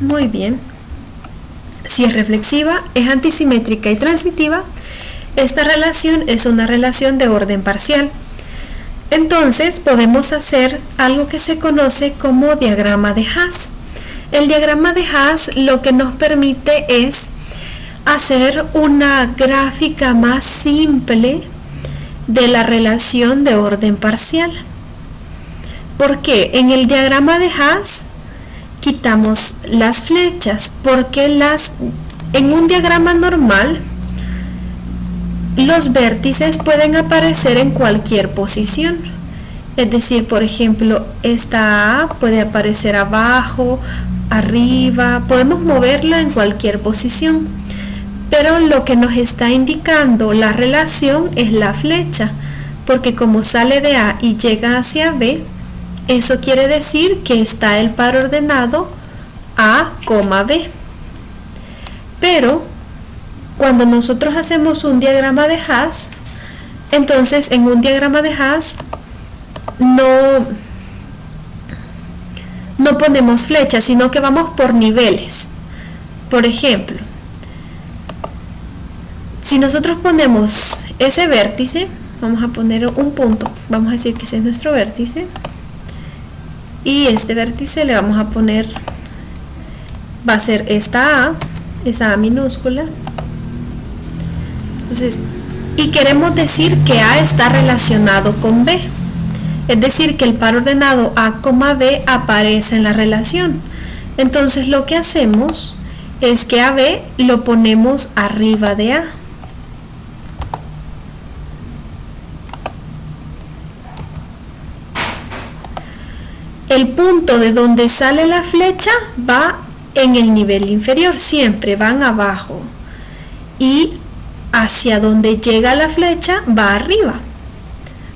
Muy bien. Si es reflexiva, es antisimétrica y transitiva, esta relación es una relación de orden parcial. Entonces podemos hacer algo que se conoce como diagrama de Haas. El diagrama de Haas lo que nos permite es hacer una gráfica más simple de la relación de orden parcial. ¿Por qué? En el diagrama de Haas quitamos las flechas, porque en un diagrama normal los vértices pueden aparecer en cualquier posición. Es decir, por ejemplo, esta A puede aparecer abajo, arriba, podemos moverla en cualquier posición. Pero lo que nos está indicando la relación es la flecha. porque como sale de A y llega hacia B, eso quiere decir que está el par ordenado A, B. Pero cuando nosotros hacemos un diagrama de Haas, entonces en un diagrama de Haas no ponemos flechas, sino que vamos por niveles. Por ejemplo, si nosotros ponemos ese vértice, vamos a poner un punto, vamos a decir que ese es nuestro vértice, y este vértice le vamos a poner, va a ser esa A minúscula. Entonces, y queremos decir que A está relacionado con B, es decir, que el par ordenado A, B aparece en la relación. Entonces lo que hacemos es que a B lo ponemos arriba de A. El punto de donde sale la flecha va en el nivel inferior, siempre van abajo, y hacia donde llega la flecha va arriba,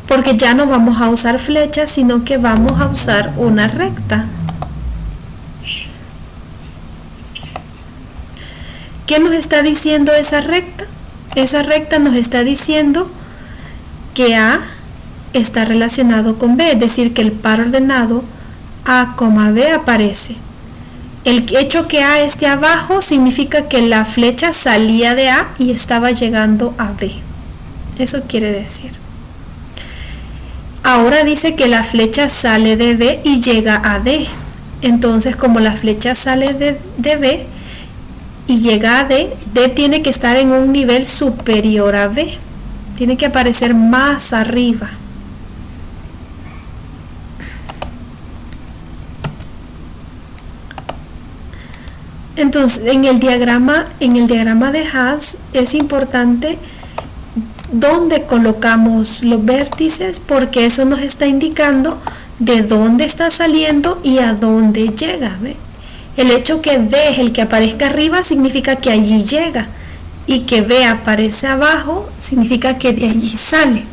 porque ya no vamos a usar flechas, sino que vamos a usar una recta. ¿Qué nos está diciendo esa recta? Esa recta nos está diciendo que A está relacionado con B, es decir, que el par ordenado A, B aparece. El hecho que A esté abajo significa que la flecha salía de A y estaba llegando a B. Eso quiere decir. Ahora dice que la flecha sale de B y llega a D. Entonces, como la flecha sale de B y llega a D, D tiene que estar en un nivel superior a B. Tiene que aparecer más arriba. Entonces, en el diagrama de Haas es importante dónde colocamos los vértices, porque eso nos está indicando de dónde está saliendo y a dónde llega. ¿Ve? El hecho que D es el que aparezca arriba significa que allí llega, y que B aparece abajo significa que de allí sale.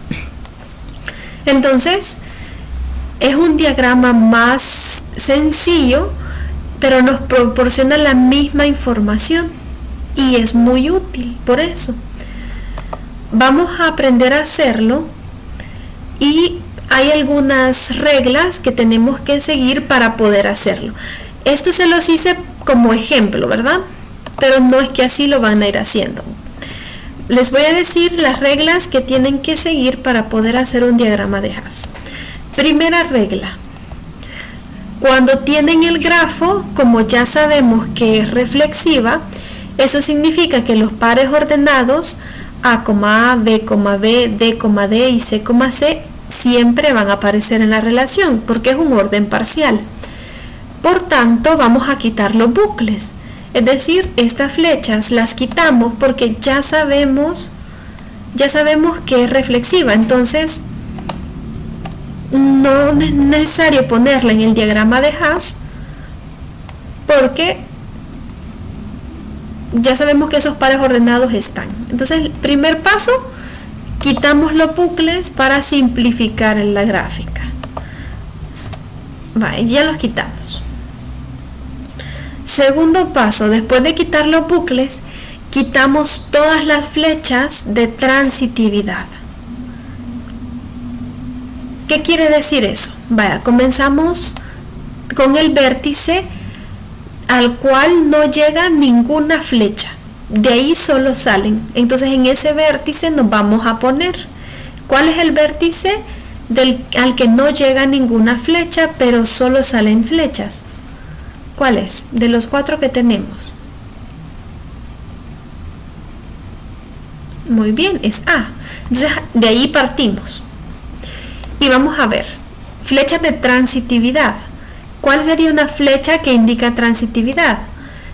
Entonces, es un diagrama más sencillo, pero nos proporciona la misma información y es muy útil por eso. Vamos a aprender a hacerlo y hay algunas reglas que tenemos que seguir para poder hacerlo. Esto se los hice como ejemplo, ¿verdad? Pero no es que así lo van a ir haciendo. Les voy a decir las reglas que tienen que seguir para poder hacer un diagrama de Haas. Primera regla. Cuando tienen el grafo, como ya sabemos que es reflexiva, eso significa que los pares ordenados A, B, D, y C, siempre van a aparecer en la relación, porque es un orden parcial. Por tanto, vamos a quitar los bucles. Es decir, estas flechas las quitamos porque ya sabemos que es reflexiva. Entonces, no es necesario ponerla en el diagrama de Haas, porque ya sabemos que esos pares ordenados están. Entonces, el primer paso, quitamos los bucles para simplificar en la gráfica. Vale, ya los quitamos. Segundo paso, después de quitar los bucles, quitamos todas las flechas de transitividad. ¿Qué quiere decir eso? Vaya, comenzamos con el vértice al cual no llega ninguna flecha. De ahí solo salen. Entonces en ese vértice nos vamos a poner. ¿Cuál es el vértice al que no llega ninguna flecha, pero solo salen flechas? ¿Cuál es? De los 4 que tenemos. Muy bien, es A. Entonces de ahí partimos. Y vamos a ver, flechas de transitividad. ¿Cuál sería una flecha que indica transitividad?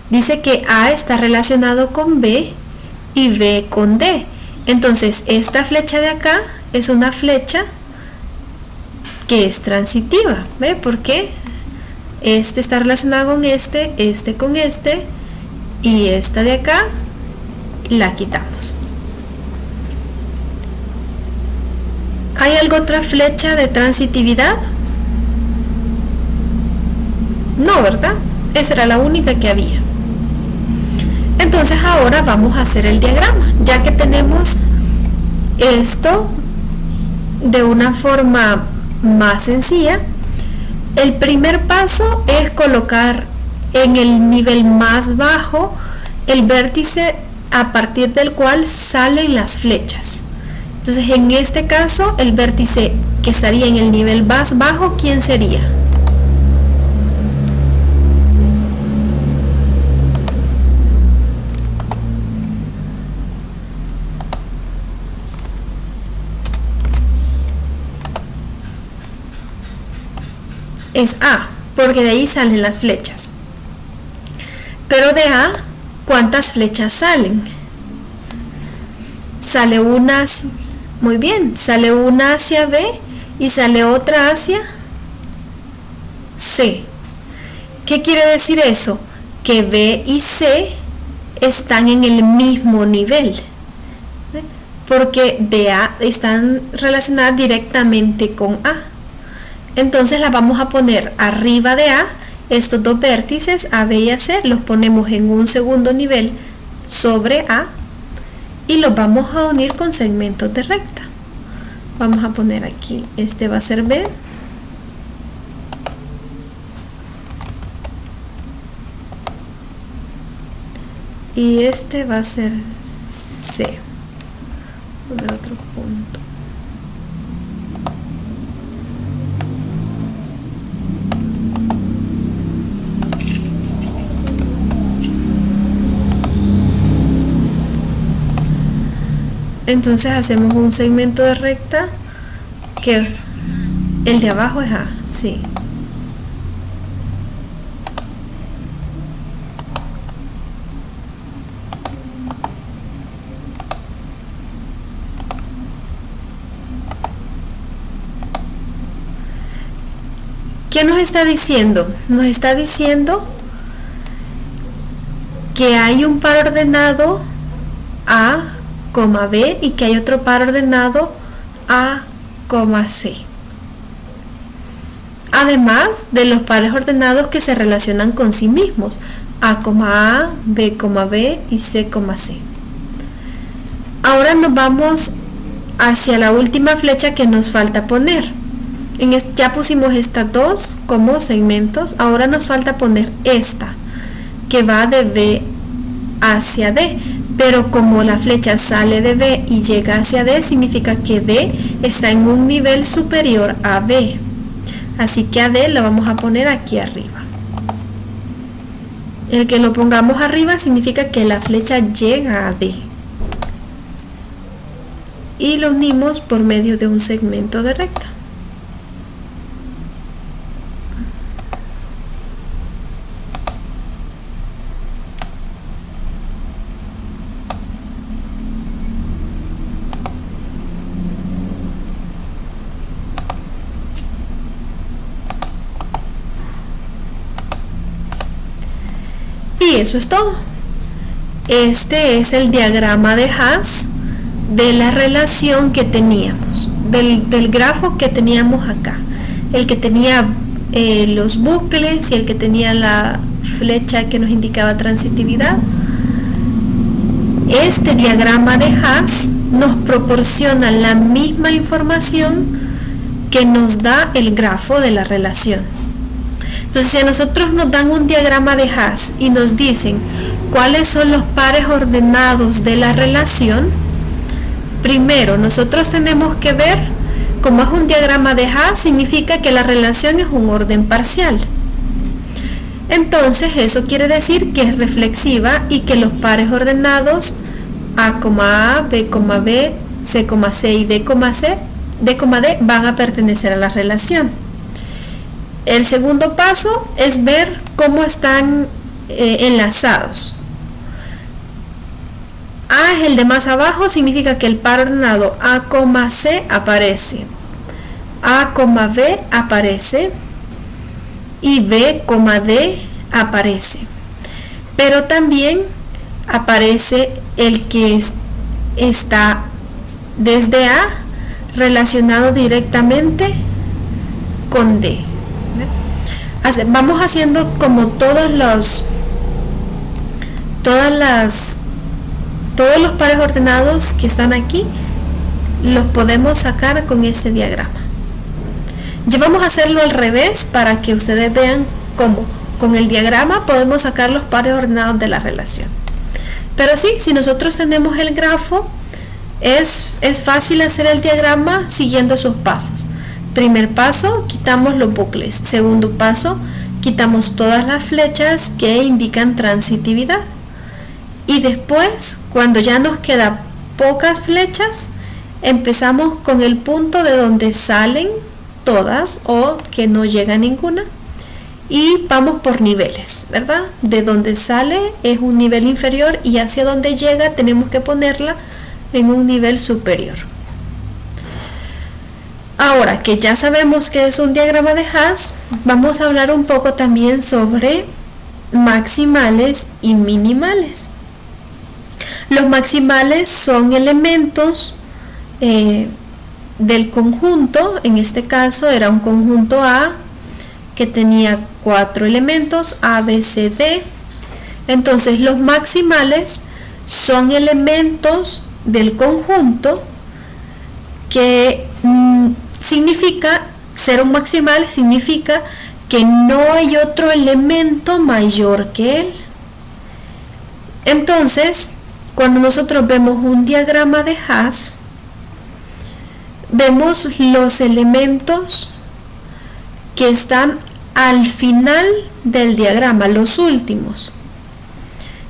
Dice que A está relacionado con B y B con D. Entonces, esta flecha de acá es una flecha que es transitiva. ¿Ve? ¿Por qué? Este está relacionado con este con este, y esta de acá la quitamos. ¿Hay alguna otra flecha de transitividad? No, ¿verdad? Esa era la única que había. Entonces ahora vamos a hacer el diagrama, ya que tenemos esto de una forma más sencilla. El primer paso es colocar en el nivel más bajo el vértice a partir del cual salen las flechas. Entonces en este caso el vértice que estaría en el nivel más bajo, ¿quién sería? Es A, porque de ahí salen las flechas. Pero de A, ¿cuántas flechas salen? Sale una, muy bien, sale una hacia B y sale otra hacia C. ¿Qué quiere decir eso? Que B y C están en el mismo nivel, porque de A están relacionadas directamente con A. Entonces las vamos a poner arriba de A, estos dos vértices A, B y C, los ponemos en un segundo nivel sobre A y los vamos a unir con segmentos de recta. Vamos a poner aquí, este va a ser B, y este va a ser C. Poner otro punto. Entonces hacemos un segmento de recta que el de abajo es A, sí. ¿Qué nos está diciendo? Nos está diciendo que hay un par ordenado A, B y que hay otro par ordenado A, C. Además de los pares ordenados que se relacionan con sí mismos, A, B, B y C, C. Ahora nos vamos hacia la última flecha que nos falta poner. Ya pusimos estas dos como segmentos, ahora nos falta poner esta que va de B hacia D. Pero como la flecha sale de B y llega hacia D, significa que D está en un nivel superior a B. Así que a D lo vamos a poner aquí arriba. El que lo pongamos arriba significa que la flecha llega a D. Y lo unimos por medio de un segmento de recta. Y eso es todo. Este es el diagrama de Haas de la relación que teníamos, del grafo que teníamos acá. El que tenía los bucles y el que tenía la flecha que nos indicaba transitividad. Este diagrama de Haas nos proporciona la misma información que nos da el grafo de la relación. Entonces, si a nosotros nos dan un diagrama de Haas y nos dicen cuáles son los pares ordenados de la relación, primero nosotros tenemos que ver, como es un diagrama de Haas, significa que la relación es un orden parcial. Entonces, eso quiere decir que es reflexiva y que los pares ordenados A, B, B, C, C y D, D van a pertenecer a la relación. El segundo paso es ver cómo están enlazados. A es el de más abajo, significa que el par ordenado A, C aparece. A, B aparece. Y B, D aparece. Pero también aparece el que está desde A relacionado directamente con D. Vamos haciendo como todos los pares ordenados que están aquí, los podemos sacar con este diagrama. Ya vamos a hacerlo al revés para que ustedes vean cómo con el diagrama podemos sacar los pares ordenados de la relación. Pero sí, si nosotros tenemos el grafo, es fácil hacer el diagrama siguiendo sus pasos. Primer paso, quitamos los bucles. Segundo paso, quitamos todas las flechas que indican transitividad. Y después, cuando ya nos quedan pocas flechas, empezamos con el punto de donde salen todas o que no llega ninguna. Y vamos por niveles, ¿verdad? De donde sale es un nivel inferior y hacia donde llega tenemos que ponerla en un nivel superior. Ahora que ya sabemos que es un diagrama de Haas, vamos a hablar un poco también sobre maximales y minimales. Los maximales son elementos del conjunto. En este caso era un conjunto A que tenía 4 elementos, A, B, C, D. Entonces los maximales son elementos del conjunto que significa, ser un maximal significa que no hay otro elemento mayor que él. Entonces, cuando nosotros vemos un diagrama de Haas, vemos los elementos que están al final del diagrama, los últimos.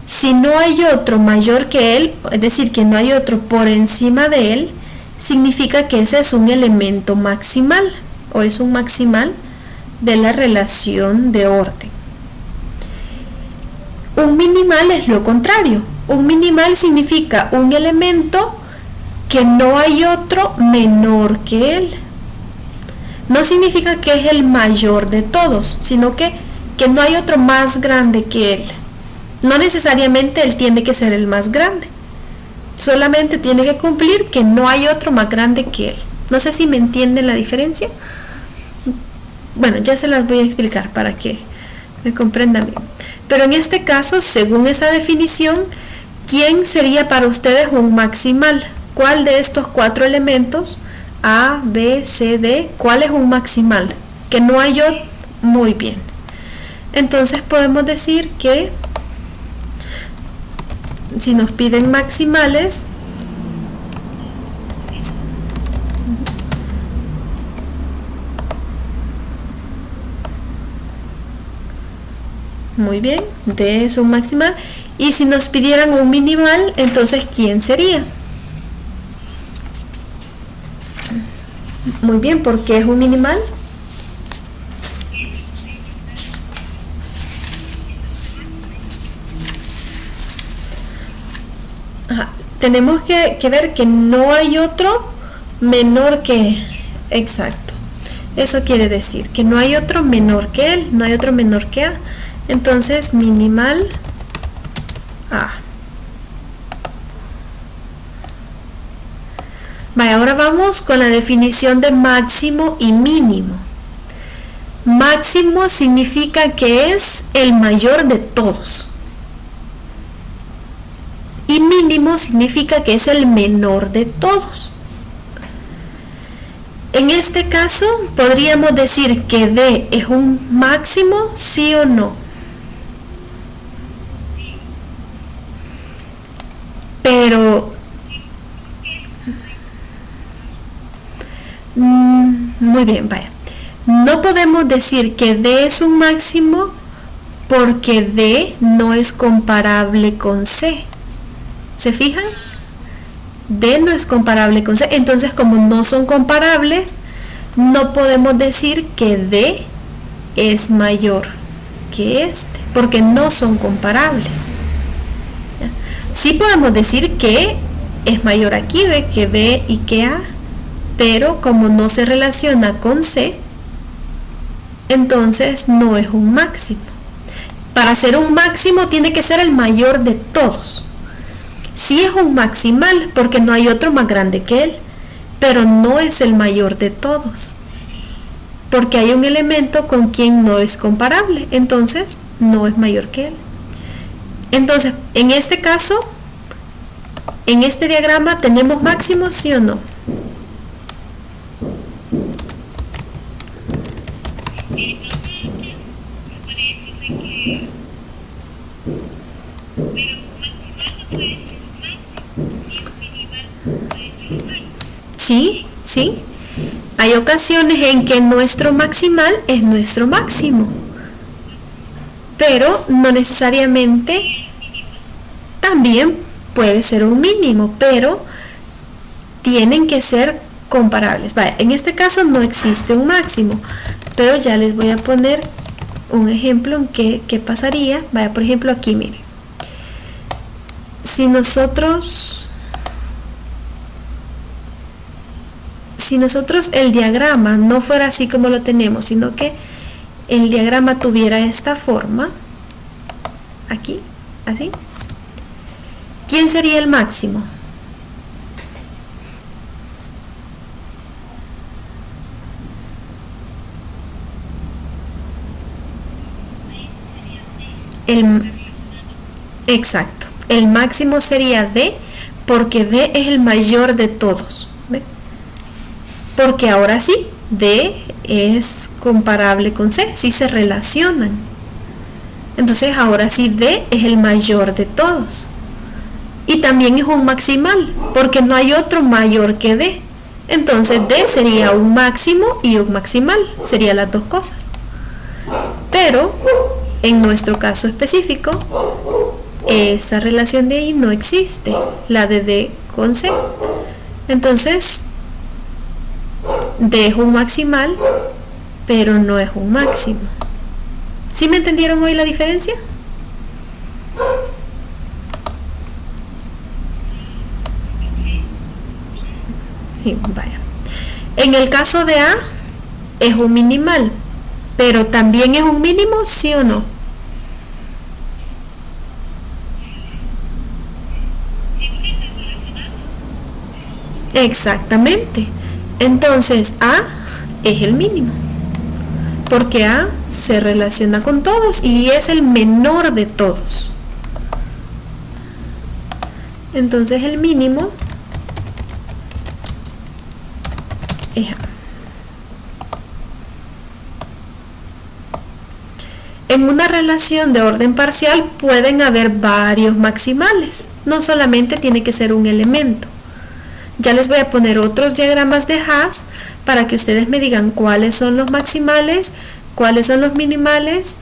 Si no hay otro mayor que él, es decir, que no hay otro por encima de él, significa que ese es un elemento maximal o es un maximal de la relación de orden. Un minimal es lo contrario. Un minimal significa un elemento que no hay otro menor que él. No significa que es el mayor de todos, sino que no hay otro más grande que él. No necesariamente él tiene que ser el más grande. Solamente tiene que cumplir que no hay otro más grande que él. No sé si me entienden la diferencia. Bueno, ya se las voy a explicar para que me comprendan bien. Pero en este caso, según esa definición, ¿quién sería para ustedes un maximal? ¿Cuál de estos 4 elementos, A, B, C, D, cuál es un maximal? Que no hay otro. Muy bien. Entonces podemos decir que si nos piden maximales, muy bien, D es un maximal. Y si nos pidieran un minimal, entonces ¿quién sería? Muy bien, ¿por qué es un minimal? Tenemos que ver que no hay otro menor que, exacto, eso quiere decir que no hay otro menor que él, no hay otro menor que A. Entonces minimal A. Vale, ahora vamos con la definición de máximo y mínimo. Máximo significa que es el mayor de todos. Y mínimo significa que es el menor de todos. En este caso, podríamos decir que D es un máximo, ¿sí o no? Pero muy bien, vaya. No podemos decir que D es un máximo porque D no es comparable con C. ¿Se fijan? D no es comparable con C. Entonces, como no son comparables, no podemos decir que D es mayor que este, porque no son comparables. ¿Ya? Sí podemos decir que es mayor aquí, que B y que A, pero como no se relaciona con C, entonces no es un máximo. Para ser un máximo tiene que ser el mayor de todos. Sí es un maximal porque no hay otro más grande que él. pero no es el mayor de todos, porque hay un elemento con quien no es comparable, entonces no es mayor que él. Entonces, en este caso, en este diagrama, ¿tenemos máximos, sí o no? Sí, sí. Hay ocasiones en que nuestro maximal es nuestro máximo, pero no necesariamente. También puede ser un mínimo, pero tienen que ser comparables. Vaya, en este caso no existe un máximo, pero ya les voy a poner un ejemplo en qué pasaría. Vaya, por ejemplo aquí, miren. Si nosotros el diagrama no fuera así como lo tenemos, sino que el diagrama tuviera esta forma, aquí, así, ¿quién sería el máximo? Exacto, el máximo sería D, porque D es el mayor de todos, ¿ve? Porque ahora sí, D es comparable con C, sí se relacionan. Entonces ahora sí D es el mayor de todos. Y también es un maximal, porque no hay otro mayor que D. Entonces D sería un máximo y un maximal, serían las dos cosas. Pero en nuestro caso específico, esa relación de ahí no existe, la de D con C. Entonces D es un maximal, pero no es un máximo. ¿Sí me entendieron hoy la diferencia? Sí, vaya. En el caso de A es un minimal, pero también es un mínimo, ¿sí o no? Exactamente. Entonces A es el mínimo, porque A se relaciona con todos y es el menor de todos. Entonces el mínimo es A. En una relación de orden parcial pueden haber varios maximales, no solamente tiene que ser un elemento. Ya les voy a poner otros diagramas de Haas para que ustedes me digan cuáles son los maximales, cuáles son los minimales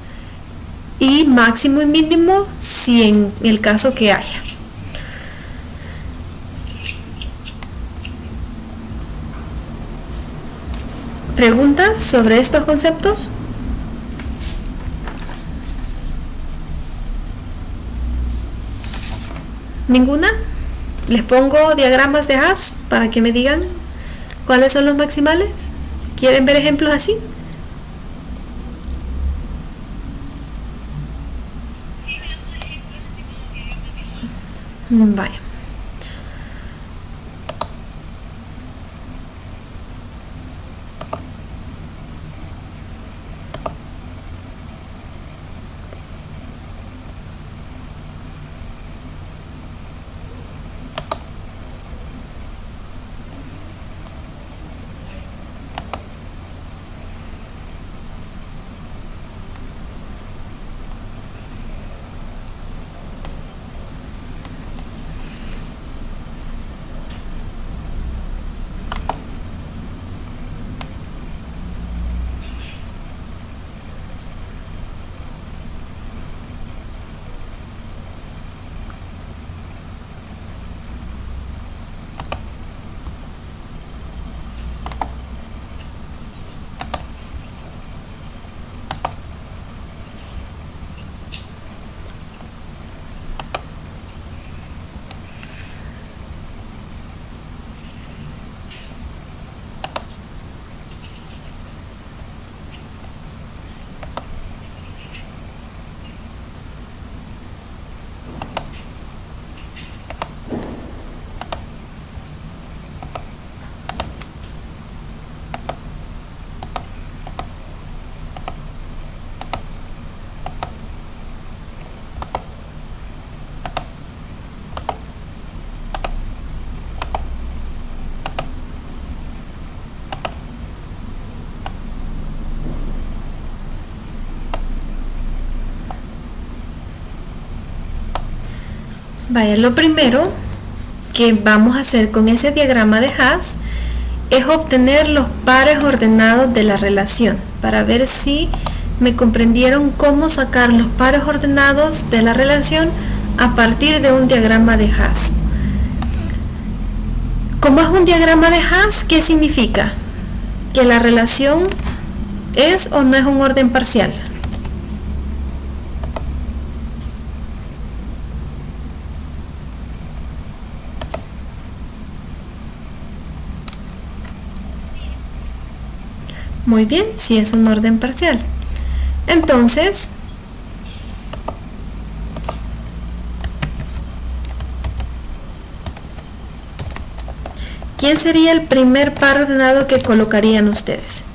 y máximo y mínimo si en el caso que haya. ¿Preguntas sobre estos conceptos? ¿Ninguna? Les pongo diagramas de Haas para que me digan cuáles son los maximales. ¿Quieren ver ejemplos así? Vaya. Vaya, lo primero que vamos a hacer con ese diagrama de Haas es obtener los pares ordenados de la relación para ver si me comprendieron cómo sacar los pares ordenados de la relación a partir de un diagrama de Haas. Como es un diagrama de Haas, ¿qué significa? Que la relación es o no es un orden parcial. Muy bien, si es un orden parcial. Entonces, ¿quién sería el primer par ordenado que colocarían ustedes?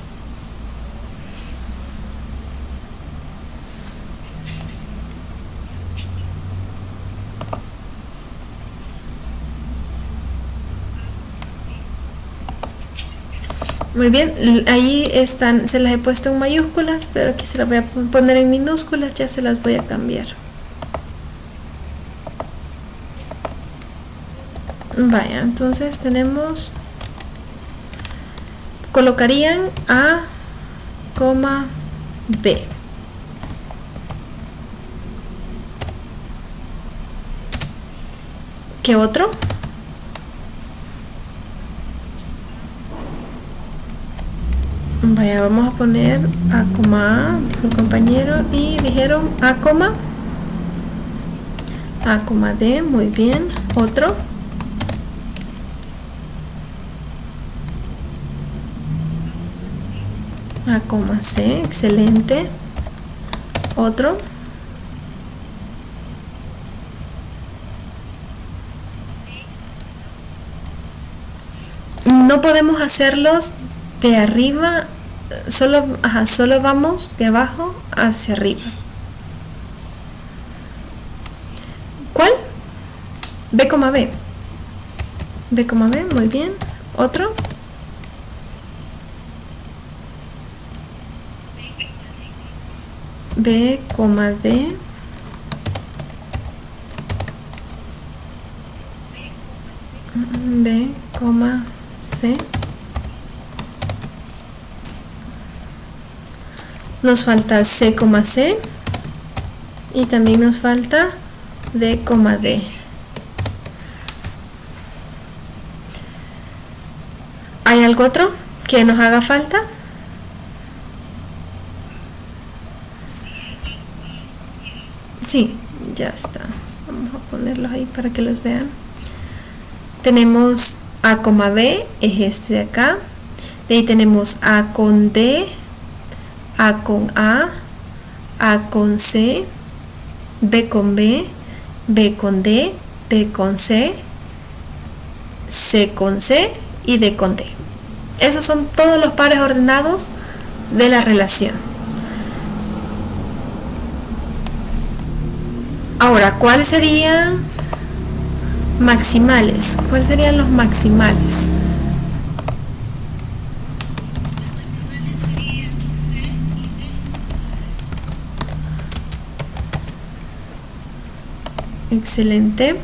Muy bien, ahí están, se las he puesto en mayúsculas, pero aquí se las voy a poner en minúsculas, ya se las voy a cambiar. Vaya, entonces tenemos, colocarían A, B. ¿Qué otro? Vaya, vamos a poner A, el compañero, y dijeron A, D, muy bien. Otro. A, C, excelente. Otro. No podemos hacerlos de arriba, solo vamos de abajo hacia arriba. ¿Cuál? B, B, muy bien. Otro. B, D. B, C. Nos falta C, C. Y también nos falta D, D. ¿Hay algo otro que nos haga falta? Sí, ya está. Vamos a ponerlos ahí para que los vean. Tenemos A, B, es este de acá. De ahí tenemos A con D, A con A con C, B con B, B con D, B con C, C con C y D con D. Esos son todos los pares ordenados de la relación. Ahora, ¿cuáles serían maximales? ¿Cuáles serían los maximales? Excelente.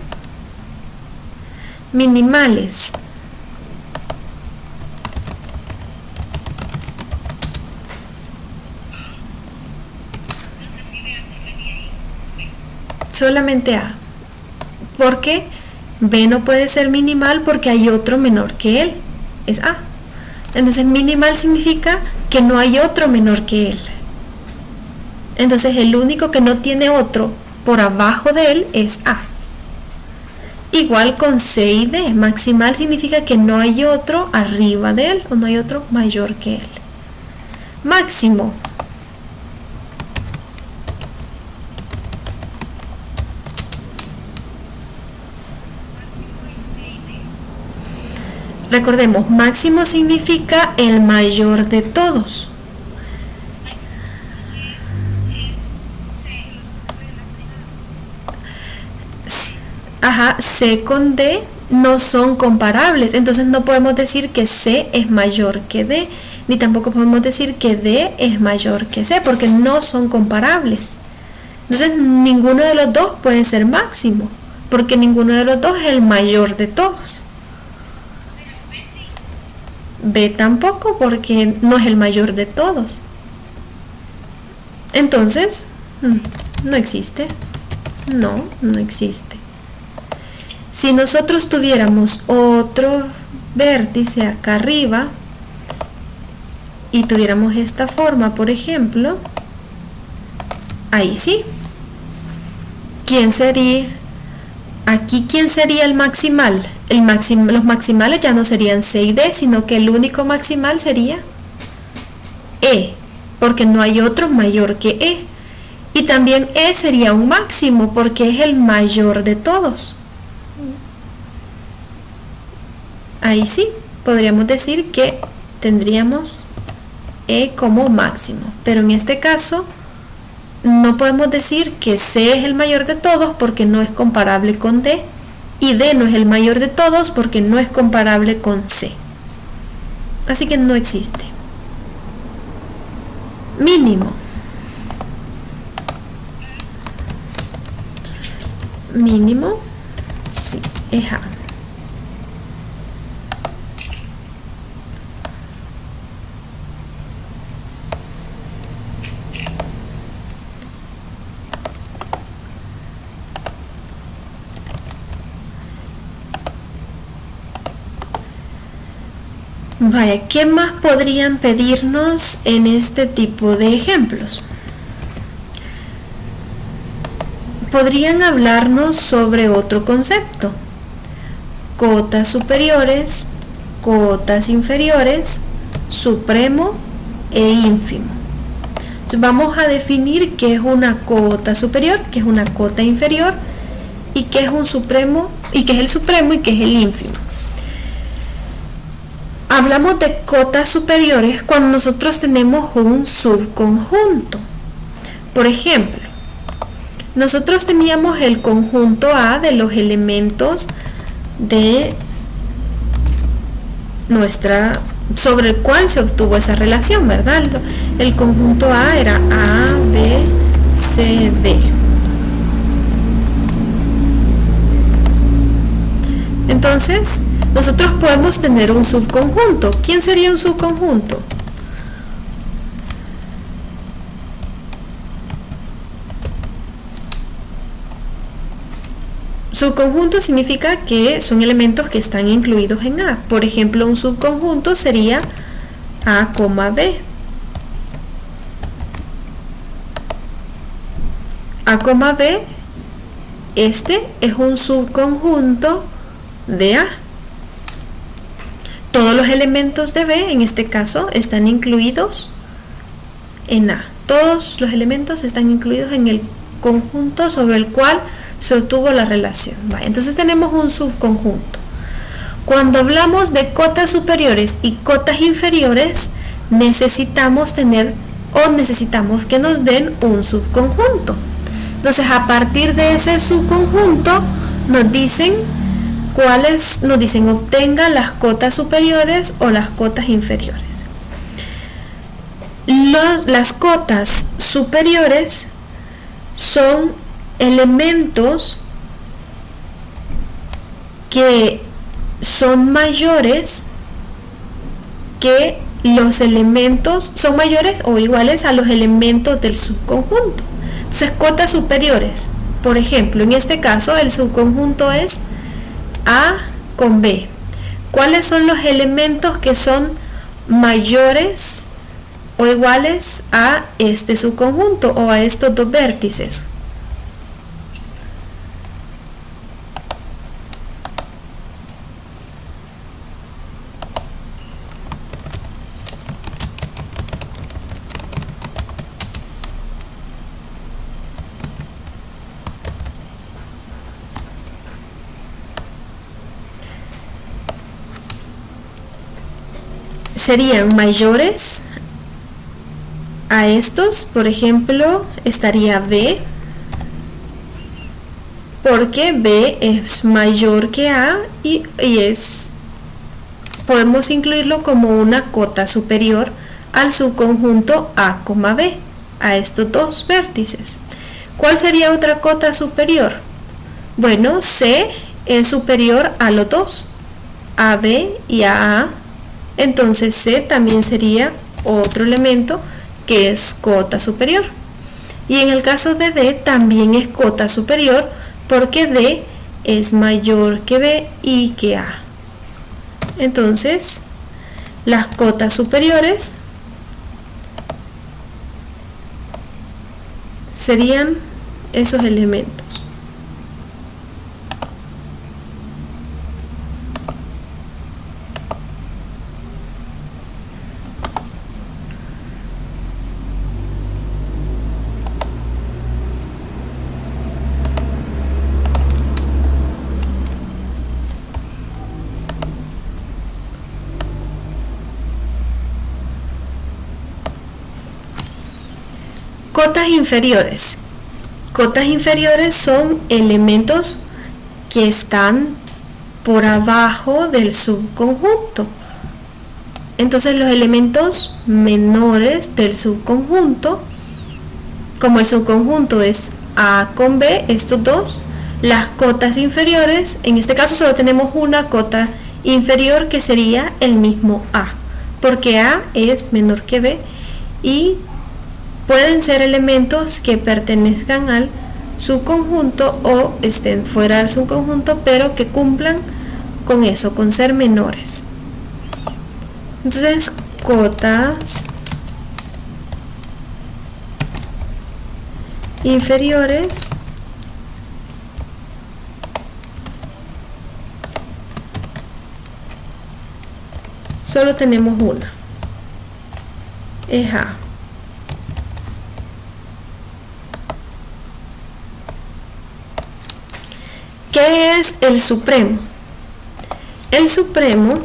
Minimales. Solamente A. Porque B no puede ser minimal porque hay otro menor que él. Es A. Entonces minimal significa que no hay otro menor que él. Entonces el único que no tiene otro por abajo de él es A. Igual con C y D. Maximal significa que no hay otro arriba de él o no hay otro mayor que él. Máximo. Recordemos, máximo significa el mayor de todos. C con D no son comparables, entonces no podemos decir que C es mayor que D, ni tampoco podemos decir que D es mayor que C, porque no son comparables. Entonces ninguno de los dos puede ser máximo, porque ninguno de los dos es el mayor de todos. B tampoco, porque no es el mayor de todos. Entonces, no existe. No existe. Si nosotros tuviéramos otro vértice acá arriba y tuviéramos esta forma, por ejemplo, ahí sí. ¿Quién sería? Aquí, ¿quién sería el maximal? Los maximales ya no serían C y D, sino que el único maximal sería E, porque no hay otro mayor que E. Y también E sería un máximo, porque es el mayor de todos. Ahí sí, podríamos decir que tendríamos E como máximo, pero en este caso no podemos decir que C es el mayor de todos porque no es comparable con D, y D no es el mayor de todos porque no es comparable con C. Así que no existe. Mínimo. Mínimo, sí, es A. Vaya, ¿qué más podrían pedirnos en este tipo de ejemplos? Podrían hablarnos sobre otro concepto: cotas superiores, cotas inferiores, supremo e ínfimo. Entonces vamos a definir qué es una cota superior, qué es una cota inferior, y qué es un supremo, y qué es el supremo y qué es el ínfimo. Hablamos de cotas superiores cuando nosotros tenemos un subconjunto. Por ejemplo, nosotros teníamos el conjunto A de los elementos de sobre el cual se obtuvo esa relación, ¿verdad? El conjunto A era A, B, C, D. Entonces, nosotros podemos tener un subconjunto. ¿Quién sería un subconjunto? Subconjunto significa que son elementos que están incluidos en A. Por ejemplo, un subconjunto sería A, B. A, B, este es un subconjunto de A. Todos los elementos de B, en este caso, están incluidos en A. Todos los elementos están incluidos en el conjunto sobre el cual se obtuvo la relación. Entonces tenemos un subconjunto. Cuando hablamos de cotas superiores y cotas inferiores, necesitamos que nos den un subconjunto. Entonces, a partir de ese subconjunto nos dicen obtengan las cotas superiores o las cotas inferiores. Las cotas superiores son elementos que son mayores que los elementos, son mayores o iguales a los elementos del subconjunto. Entonces, cotas superiores, por ejemplo, en este caso el subconjunto es A con B. ¿Cuáles son los elementos que son mayores o iguales a este subconjunto o a estos dos vértices? Serían mayores a estos. Por ejemplo, estaría B, porque B es mayor que A y podemos incluirlo como una cota superior al subconjunto A, B, a estos dos vértices. ¿Cuál sería otra cota superior? Bueno, C es superior a los dos, a B y a A. Entonces C también sería otro elemento que es cota superior. Y en el caso de D también es cota superior porque D es mayor que B y que A. Entonces, las cotas superiores serían esos elementos. Cotas inferiores. Cotas inferiores son elementos que están por abajo del subconjunto. Entonces los elementos menores del subconjunto, como el subconjunto es A con B, estos dos, las cotas inferiores, en este caso solo tenemos una cota inferior que sería el mismo A, porque A es menor que B y pueden ser elementos que pertenezcan al subconjunto o estén fuera del subconjunto, pero que cumplan con eso, con ser menores. Entonces, cotas inferiores solo tenemos una, es A. ¿Qué es el supremo? El supremo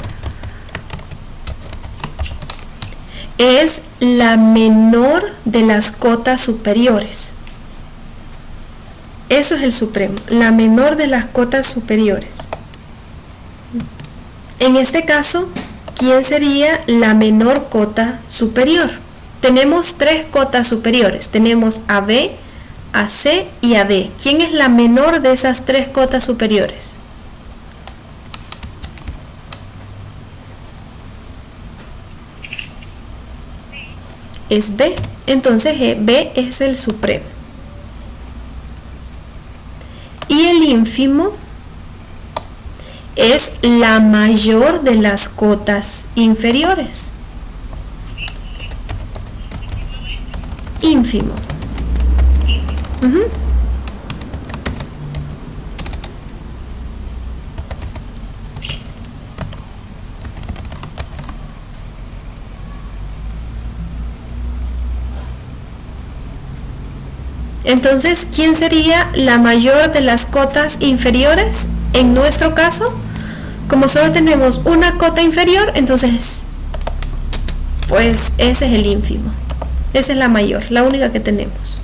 es la menor de las cotas superiores. Eso es el supremo, la menor de las cotas superiores. En este caso, ¿quién sería la menor cota superior? Tenemos tres cotas superiores, tenemos a B, a C y a D. ¿Quién es la menor de esas tres cotas superiores? Es B. Entonces B es el supremo. Y el ínfimo es la mayor de las cotas inferiores. Ínfimo. Entonces, ¿quién sería la mayor de las cotas inferiores? En nuestro caso, como solo tenemos una cota inferior, entonces, pues ese es el ínfimo. Esa es la mayor, la única que tenemos.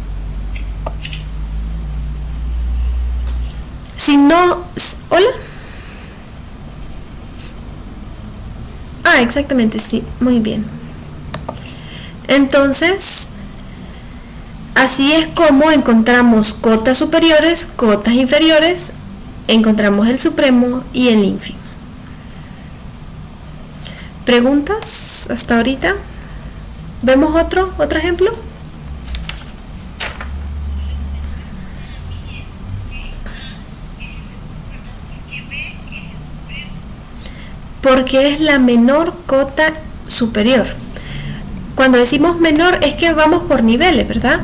Si no, ¿hola? Ah, exactamente, sí, muy bien. Entonces, así es como encontramos cotas superiores, cotas inferiores, encontramos el supremo y el ínfimo. ¿Preguntas hasta ahorita? ¿Vemos otro ejemplo? Porque es la menor cota superior. Cuando decimos menor es que vamos por niveles, ¿verdad?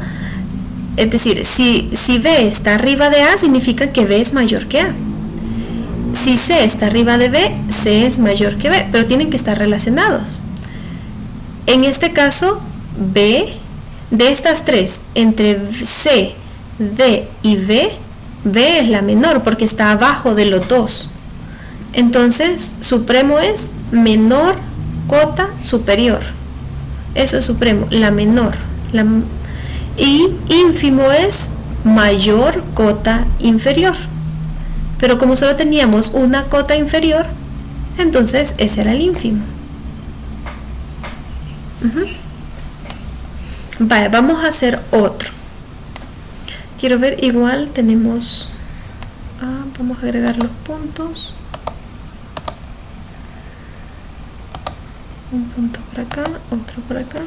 Es decir, si B está arriba de A, significa que B es mayor que A. Si C está arriba de B, C es mayor que B, pero tienen que estar relacionados. En este caso, B, de estas tres, entre C, D y B, B es la menor porque está abajo de los dos. Entonces, supremo es menor cota superior. Eso es supremo, la menor. Y ínfimo es mayor cota inferior. Pero como solo teníamos una cota inferior, entonces ese era el ínfimo. Vale, vamos a hacer otro. Quiero ver, igual tenemos vamos a agregar los puntos. Un punto por acá, otro por acá.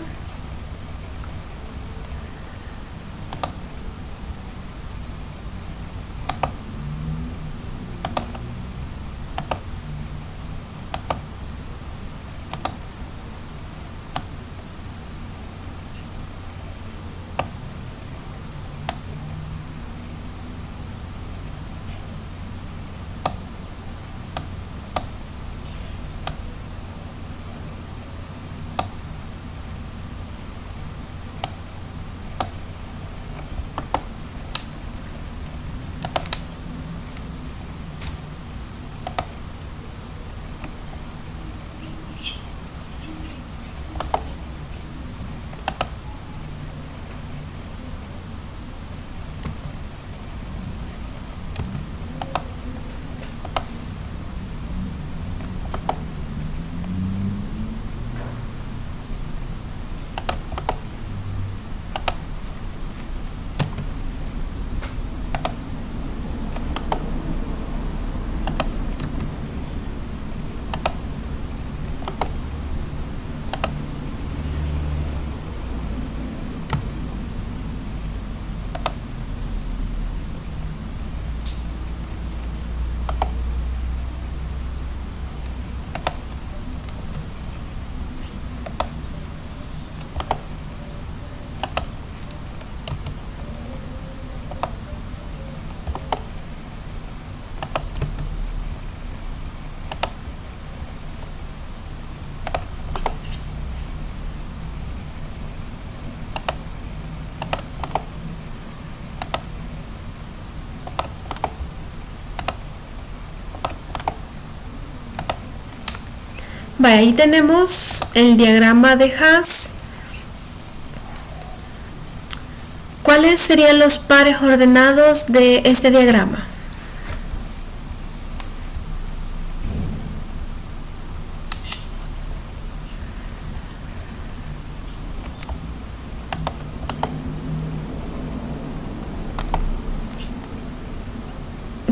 Vale, ahí tenemos el diagrama de Haas. ¿Cuáles serían los pares ordenados de este diagrama?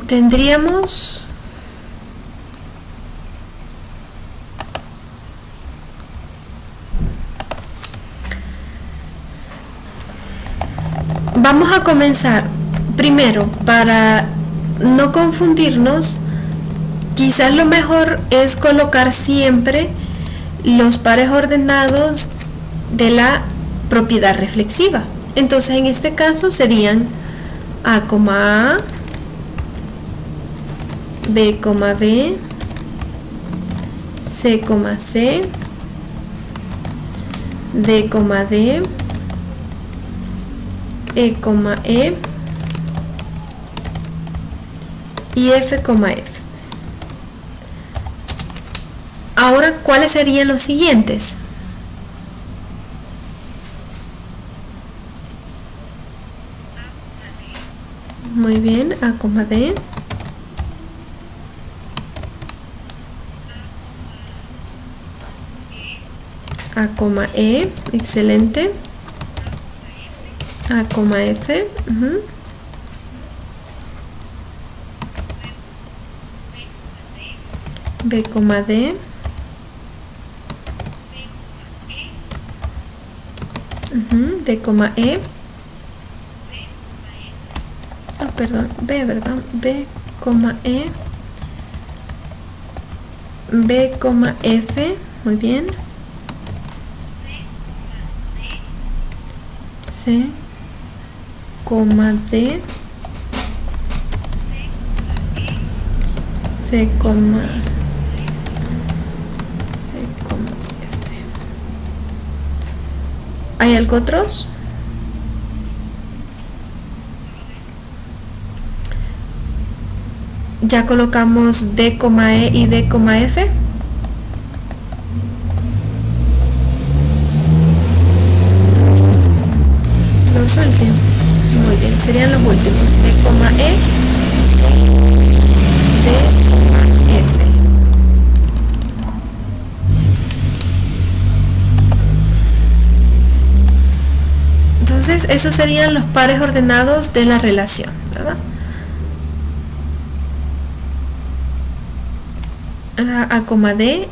Tendríamos vamos a comenzar primero, para no confundirnos, quizás lo mejor es colocar siempre los pares ordenados de la propiedad reflexiva. Entonces en este caso serían A, A, B, B, C, C, D, D, E, y F, F. Ahora, ¿cuáles serían los siguientes? Muy bien, A, D, A, E, excelente. A, F, B, D, D, E, perdón, B, ¿verdad? B, E, B, F, muy bien. C, D, C, F. ¿Hay algo otros? Ya colocamos D, E y D, F. Los últimos. Muy bien, serían los últimos. D, E, D, F. Entonces, esos serían los pares ordenados de la relación, ¿verdad? A, D,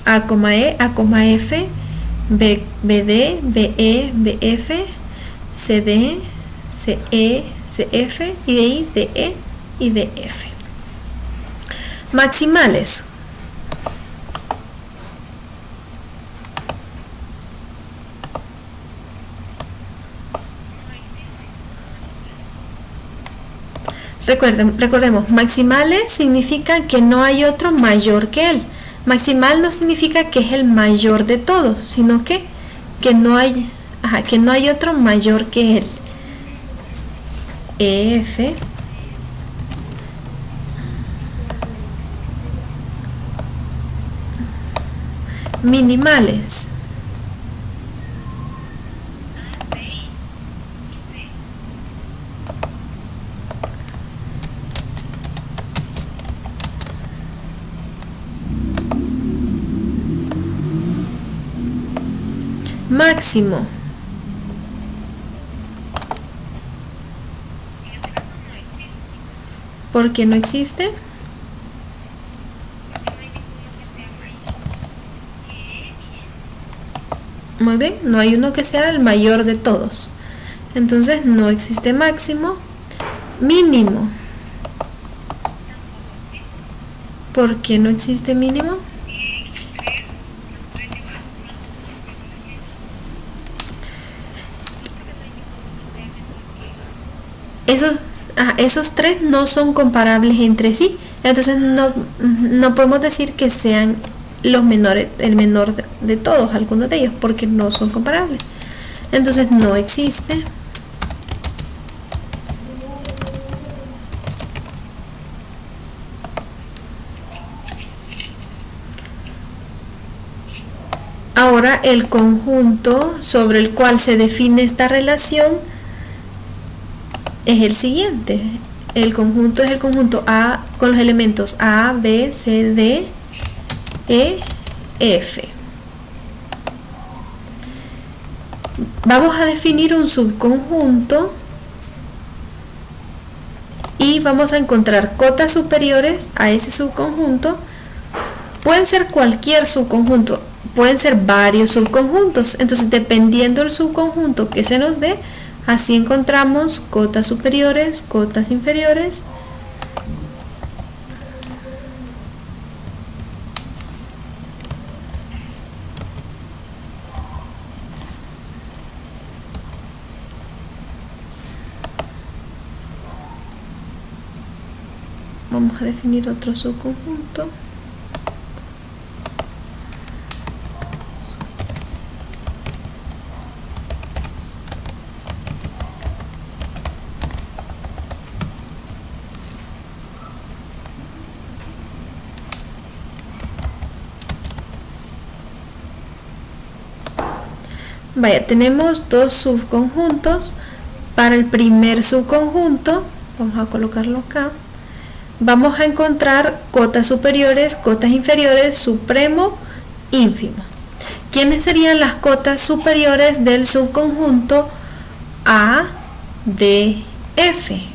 A, E, A, F, B, BD, BE, BF, CD, CE, CF y de ahí DE y DF. Maximales. Recordemos, maximales significa que no hay otro mayor que él. Maximal no significa que es el mayor de todos, sino que no hay otro mayor que él. EF minimales. Máximo. ¿Por qué no existe? Muy bien, no hay uno que sea el mayor de todos. Entonces no existe máximo. Mínimo. ¿Por qué no existe mínimo? Esos tres no son comparables entre sí, entonces no podemos decir que sean los menores, el menor de todos, algunos de ellos, porque no son comparables. Entonces no existe. Ahora el conjunto sobre el cual se define esta relación es el siguiente. El conjunto es el conjunto A con los elementos A, B, C, D, E, F. Vamos a definir un subconjunto y vamos a encontrar cotas superiores a ese subconjunto. Pueden ser cualquier subconjunto, pueden ser varios subconjuntos. Entonces, dependiendo del subconjunto que se nos dé, así encontramos cotas superiores, cotas inferiores. Vamos a definir otro subconjunto. Vaya, tenemos dos subconjuntos. Para el primer subconjunto, vamos a colocarlo acá, vamos a encontrar cotas superiores, cotas inferiores, supremo, ínfimo. ¿Quiénes serían las cotas superiores del subconjunto A, D, F?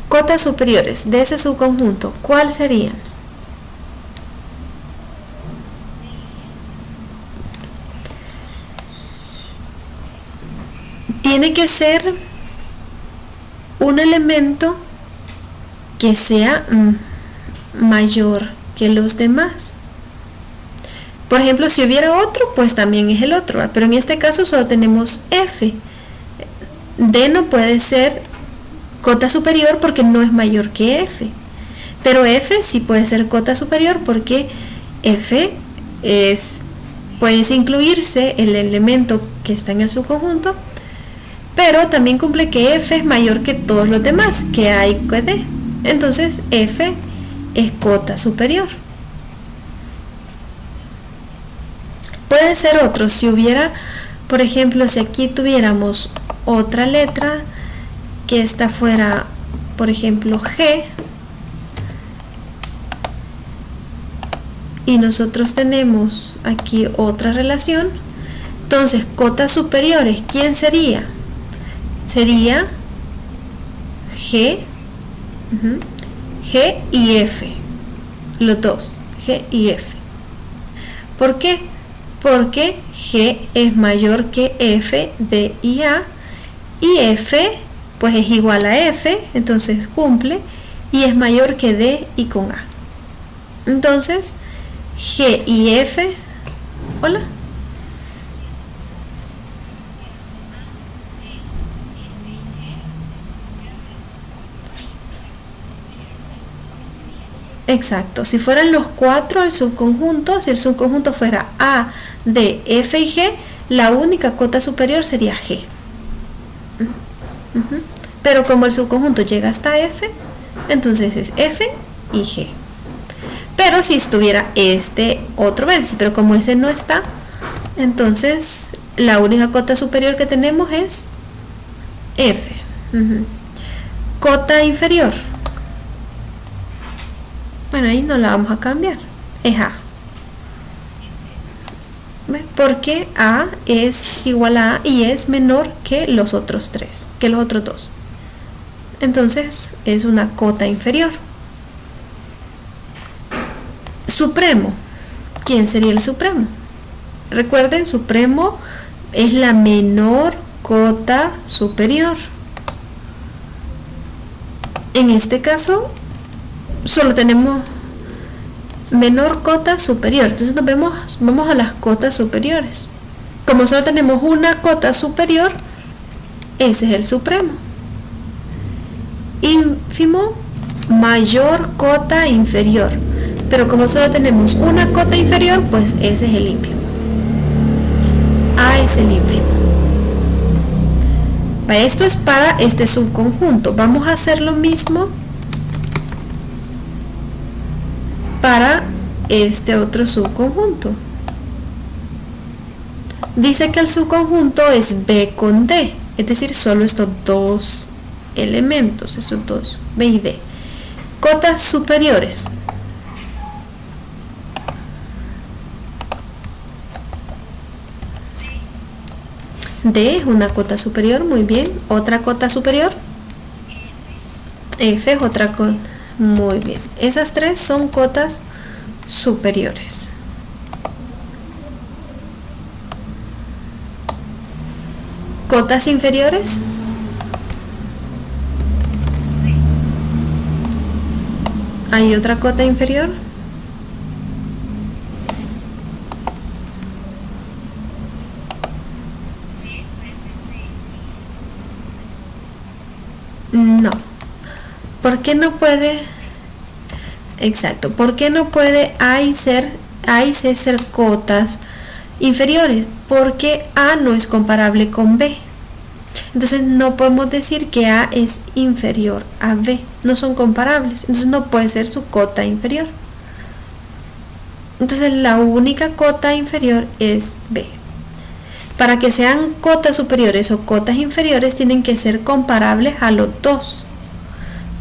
Cotas superiores de ese subconjunto, ¿cuáles serían? Tiene que ser un elemento que sea mayor que los demás. Por ejemplo, si hubiera otro, pues también es el otro, pero en este caso solo tenemos F. D no puede ser cota superior porque no es mayor que F, pero F sí puede ser cota superior porque F puede incluirse el elemento que está en el subconjunto, pero también cumple que F es mayor que todos los demás que hay que D. Entonces F es cota superior. Puede ser otro, si hubiera, por ejemplo, si aquí tuviéramos otra letra, que esta fuera, por ejemplo, G, y nosotros tenemos aquí otra relación. Entonces, cotas superiores, ¿quién sería? Sería G, G y F, los dos, G y F. ¿Por qué? Porque G es mayor que F, D y A, y F pues es igual a F, entonces cumple, y es mayor que D y con A. Entonces, G y F, hola. Exacto, si fueran los cuatro el subconjunto, si el subconjunto fuera A, D, F y G, la única cota superior sería G. Pero como el subconjunto llega hasta F, entonces es F y G. Pero si estuviera este otro vértice, pero como ese no está, entonces la única cota superior que tenemos es F. Cota inferior. Bueno, ahí no la vamos a cambiar, es A. Porque A es igual a A y es menor que los otros tres, que los otros dos. Entonces es una cota inferior. Supremo. ¿Quién sería el supremo? Recuerden, supremo es la menor cota superior. En este caso solo tenemos menor cota superior, entonces vamos a las cotas superiores. Como solo tenemos una cota superior, ese es el supremo. Ínfimo, mayor cota inferior, pero como solo tenemos una cota inferior, pues ese es el ínfimo. A es el ínfimo. Esto es para este subconjunto. Vamos a hacer lo mismo para este otro subconjunto. Dice que el subconjunto es B con D, es decir, solo estos dos elementos, estos dos, B y D. Cotas superiores. D es una cota superior, muy bien. Otra cota superior. F es otra cota. Muy bien, esas tres son cotas superiores. Cotas inferiores. ¿Hay otra cota inferior? No. ¿Por qué no puede? Exacto. ¿Por qué no puede A y C ser cotas inferiores? Porque A no es comparable con B. Entonces no podemos decir que A es inferior a B. No son comparables. Entonces no puede ser su cota inferior. Entonces la única cota inferior es B. Para que sean cotas superiores o cotas inferiores tienen que ser comparables a los dos.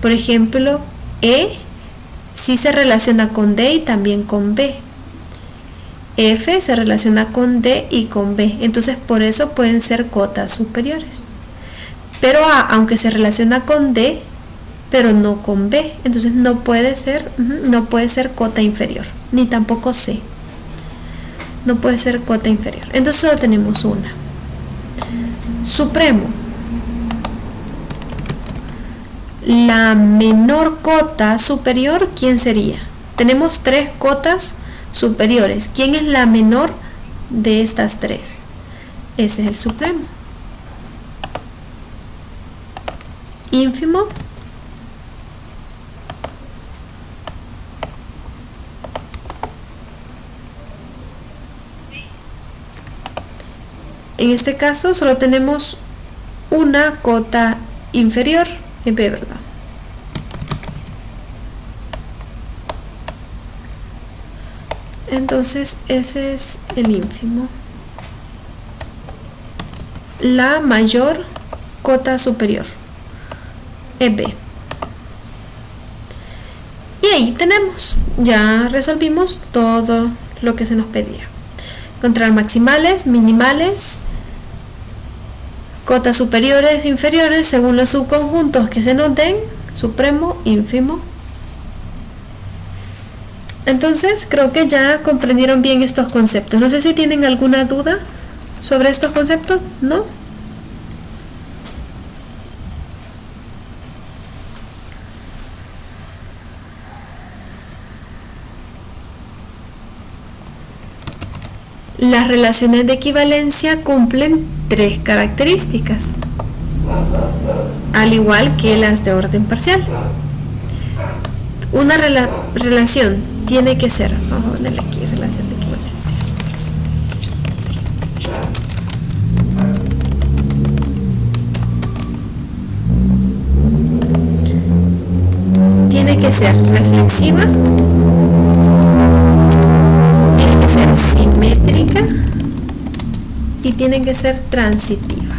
Por ejemplo, E sí se relaciona con D y también con B. F se relaciona con D y con B. Entonces por eso pueden ser cotas superiores. Pero A, aunque se relaciona con D, pero no con B, entonces no puede ser cota inferior, ni tampoco C. No puede ser cota inferior. Entonces solo tenemos una. Supremo. La menor cota superior, ¿quién sería? Tenemos tres cotas superiores. ¿Quién es la menor de estas tres? Ese es el supremo. Ínfimo. En este caso solo tenemos una cota inferior, es B, ¿verdad? Entonces ese es el ínfimo. La mayor cota superior es B. Y ahí tenemos, ya resolvimos todo lo que se nos pedía. Encontrar maximales, minimales, cotas superiores e inferiores según los subconjuntos que se nos den, supremo, ínfimo. Entonces creo que ya comprendieron bien estos conceptos. No sé si tienen alguna duda sobre estos conceptos, ¿no? Las relaciones de equivalencia cumplen 3 características, al igual que las de orden parcial. Una relación tiene que ser, vamos a ponerle aquí, relación de equivalencia. Tiene que ser reflexiva, tiene que ser simétrica y tiene que ser transitiva.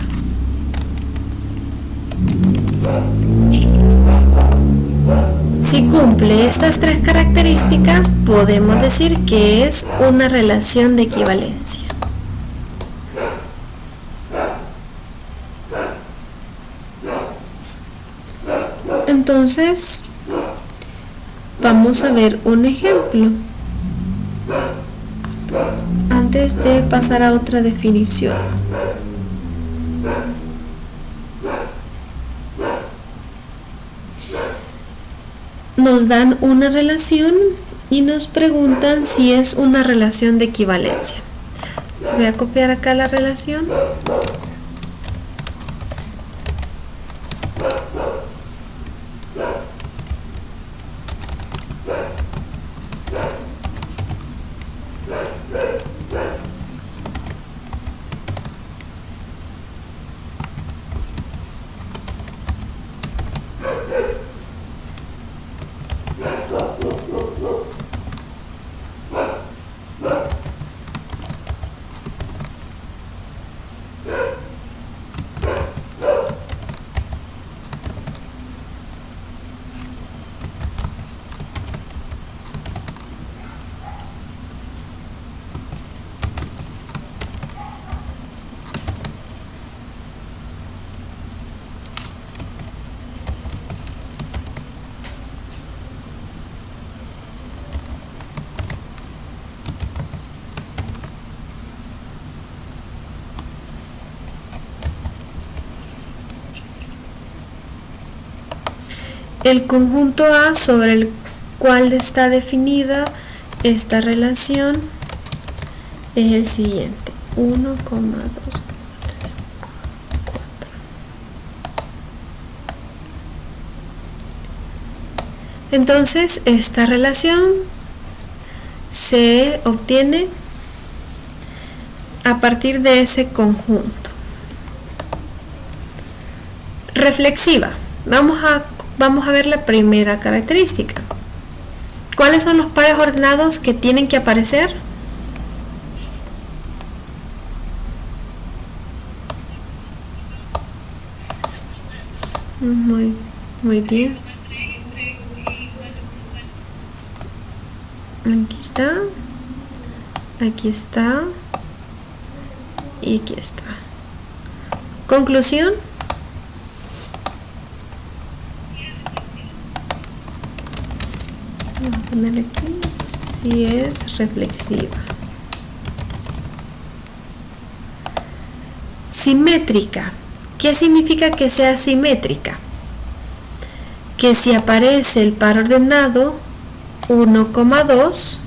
Si cumple estas 3 características, podemos decir que es una relación de equivalencia. Entonces, vamos a ver un ejemplo antes de pasar a otra definición. Nos dan una relación y nos preguntan si es una relación de equivalencia. Les voy a copiar acá la relación. El conjunto A sobre el cual está definida esta relación es el siguiente: 1,2, 3, 4. Entonces esta relación se obtiene a partir de ese conjunto. Reflexiva. Vamos a ver la primera característica. ¿Cuáles son los pares ordenados que tienen que aparecer? Muy bien. Aquí está y aquí está. Conclusión. Vamos a ponerle aquí si es reflexiva. Simétrica. ¿Qué significa que sea simétrica? Que si aparece el par ordenado 1,2,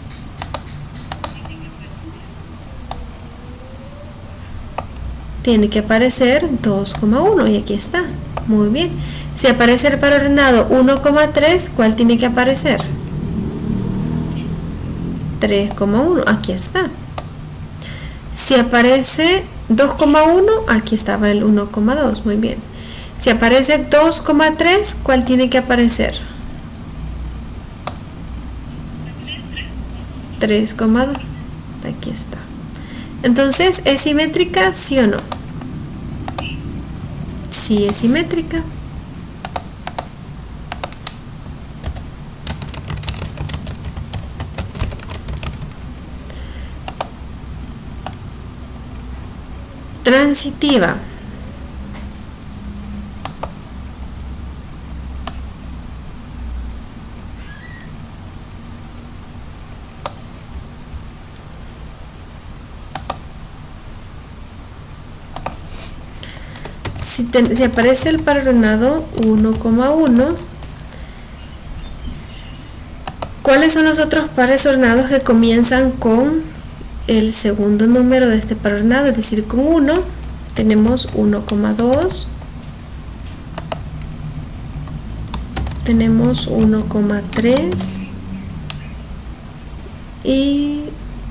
tiene que aparecer 2,1 y aquí está. Muy bien. Si aparece el par ordenado 1,3, ¿cuál tiene que aparecer? 3,1, aquí está. Si aparece 2,1, aquí estaba el 1,2, muy bien. Si aparece 2,3, ¿cuál tiene que aparecer? 3,2, aquí está. Entonces, ¿es simétrica, sí o no? Sí, es simétrica. transitiva. Si aparece el par ordenado 1,1, ¿cuáles son los otros pares ordenados que comienzan con el segundo número de este par ordenado, es decir, con 1? Tenemos 1,2, tenemos 1,3 y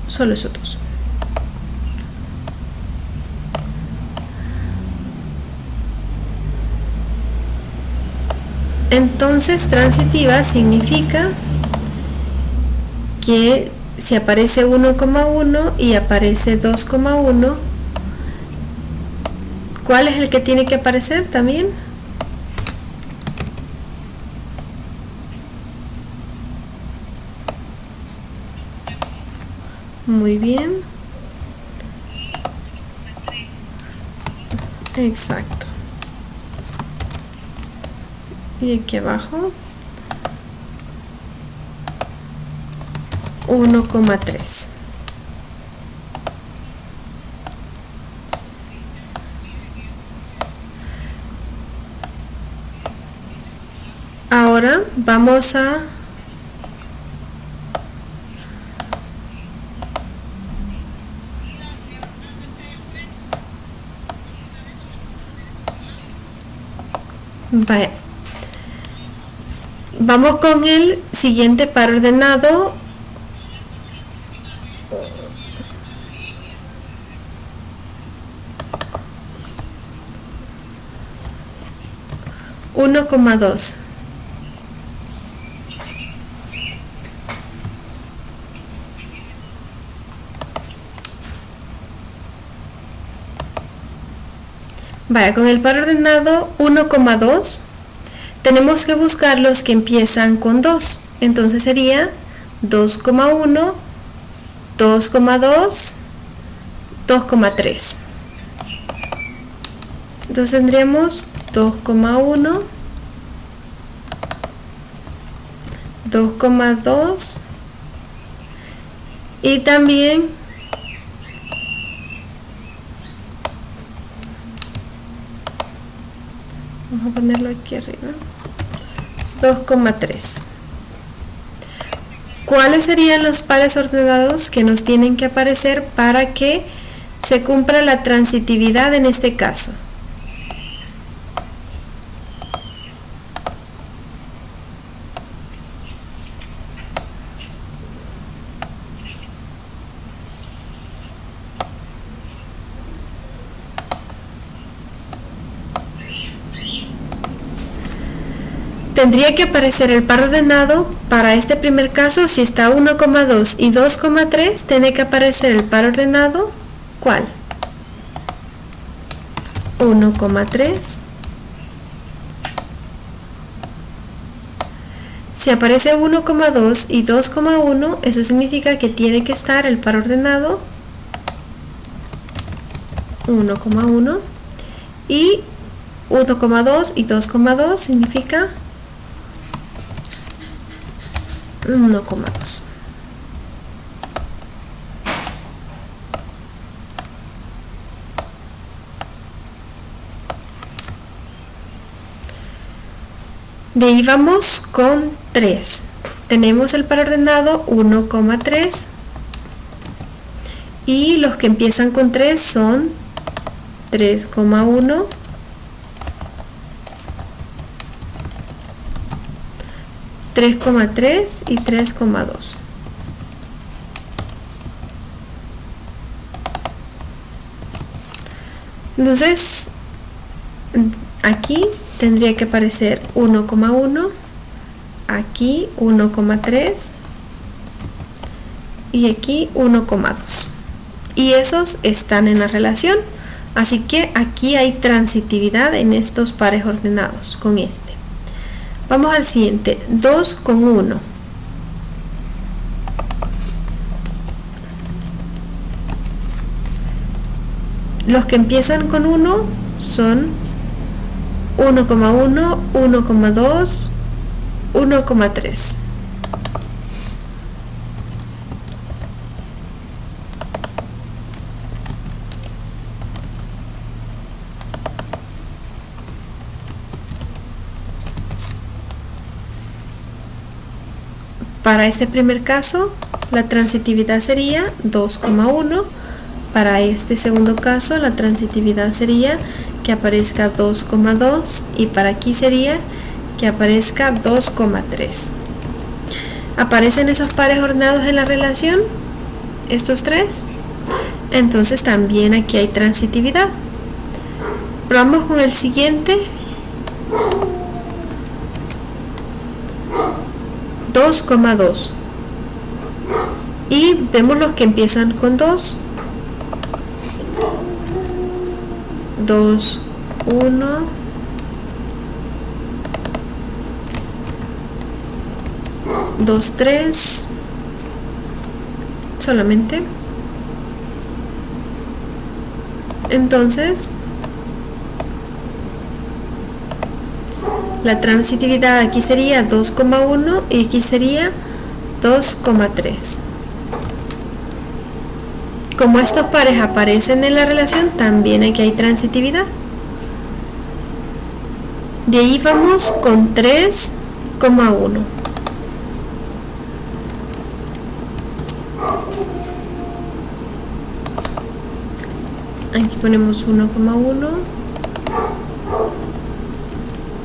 solo esos dos. Entonces, transitiva significa que si aparece 1,1 y aparece 2,1, ¿cuál es el que tiene que aparecer también? Muy bien. Exacto. Y aquí abajo 1,3. Ahora vamos a vamos con el siguiente par ordenado. Uno coma dos. Vaya, con el par ordenado 1,2 tenemos que buscar los que empiezan con 2. Entonces sería 2,1, 2,2, 2,3. Entonces tendríamos 2,1, 2,2 y también vamos a ponerlo aquí arriba, 2,3. ¿Cuáles serían los pares ordenados que nos tienen que aparecer para que se cumpla la transitividad en este caso? Tendría que aparecer el par ordenado para este primer caso. Si está 1,2 y 2,3, tiene que aparecer el par ordenado, ¿cuál? 1,3. Si aparece 1,2 y 2,1, eso significa que tiene que estar el par ordenado 1,1 y 1,2 y 2,2 significa 1,2. De ahí vamos con 3. Tenemos el par ordenado 1,3 y los que empiezan con 3 son 3,1, 3,3 y 3,2. Entonces aquí tendría que aparecer 1,1, aquí 1,3 y aquí 1,2. Y esos están en la relación, así que aquí hay transitividad en estos pares ordenados con este. Vamos al siguiente, 2,1. Los que empiezan con 1 son 1,1, 1,2, 1,3. Para este primer caso, la transitividad sería 2,1. Para este segundo caso, la transitividad sería que aparezca 2,2 y para aquí sería que aparezca 2,3. ¿Aparecen esos pares ordenados en la relación? ¿Estos tres? Entonces también aquí hay transitividad. Probamos con el siguiente. 2,2 y vemos los que empiezan con 2. 2, 1, 2, 3 solamente. Entonces la transitividad aquí sería 2,1 y aquí sería 2,3. Como estos pares aparecen en la relación, también aquí hay transitividad. De ahí vamos con 3,1. Aquí ponemos 1,1.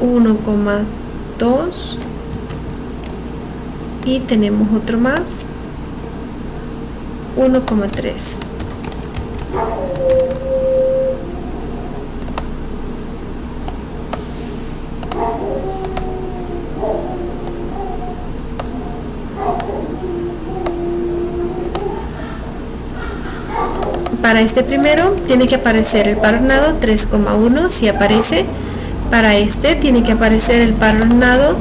1,2 y tenemos otro más, 1,3. Para este primero tiene que aparecer el par ordenado 3,1 si aparece. Para este tiene que aparecer el par ordenado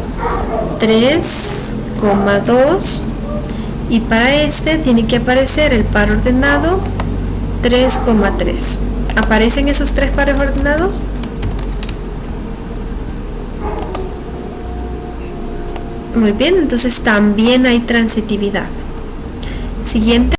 3,2 y para este tiene que aparecer el par ordenado 3,3. ¿Aparecen esos tres pares ordenados? Muy bien, entonces también hay transitividad. Siguiente.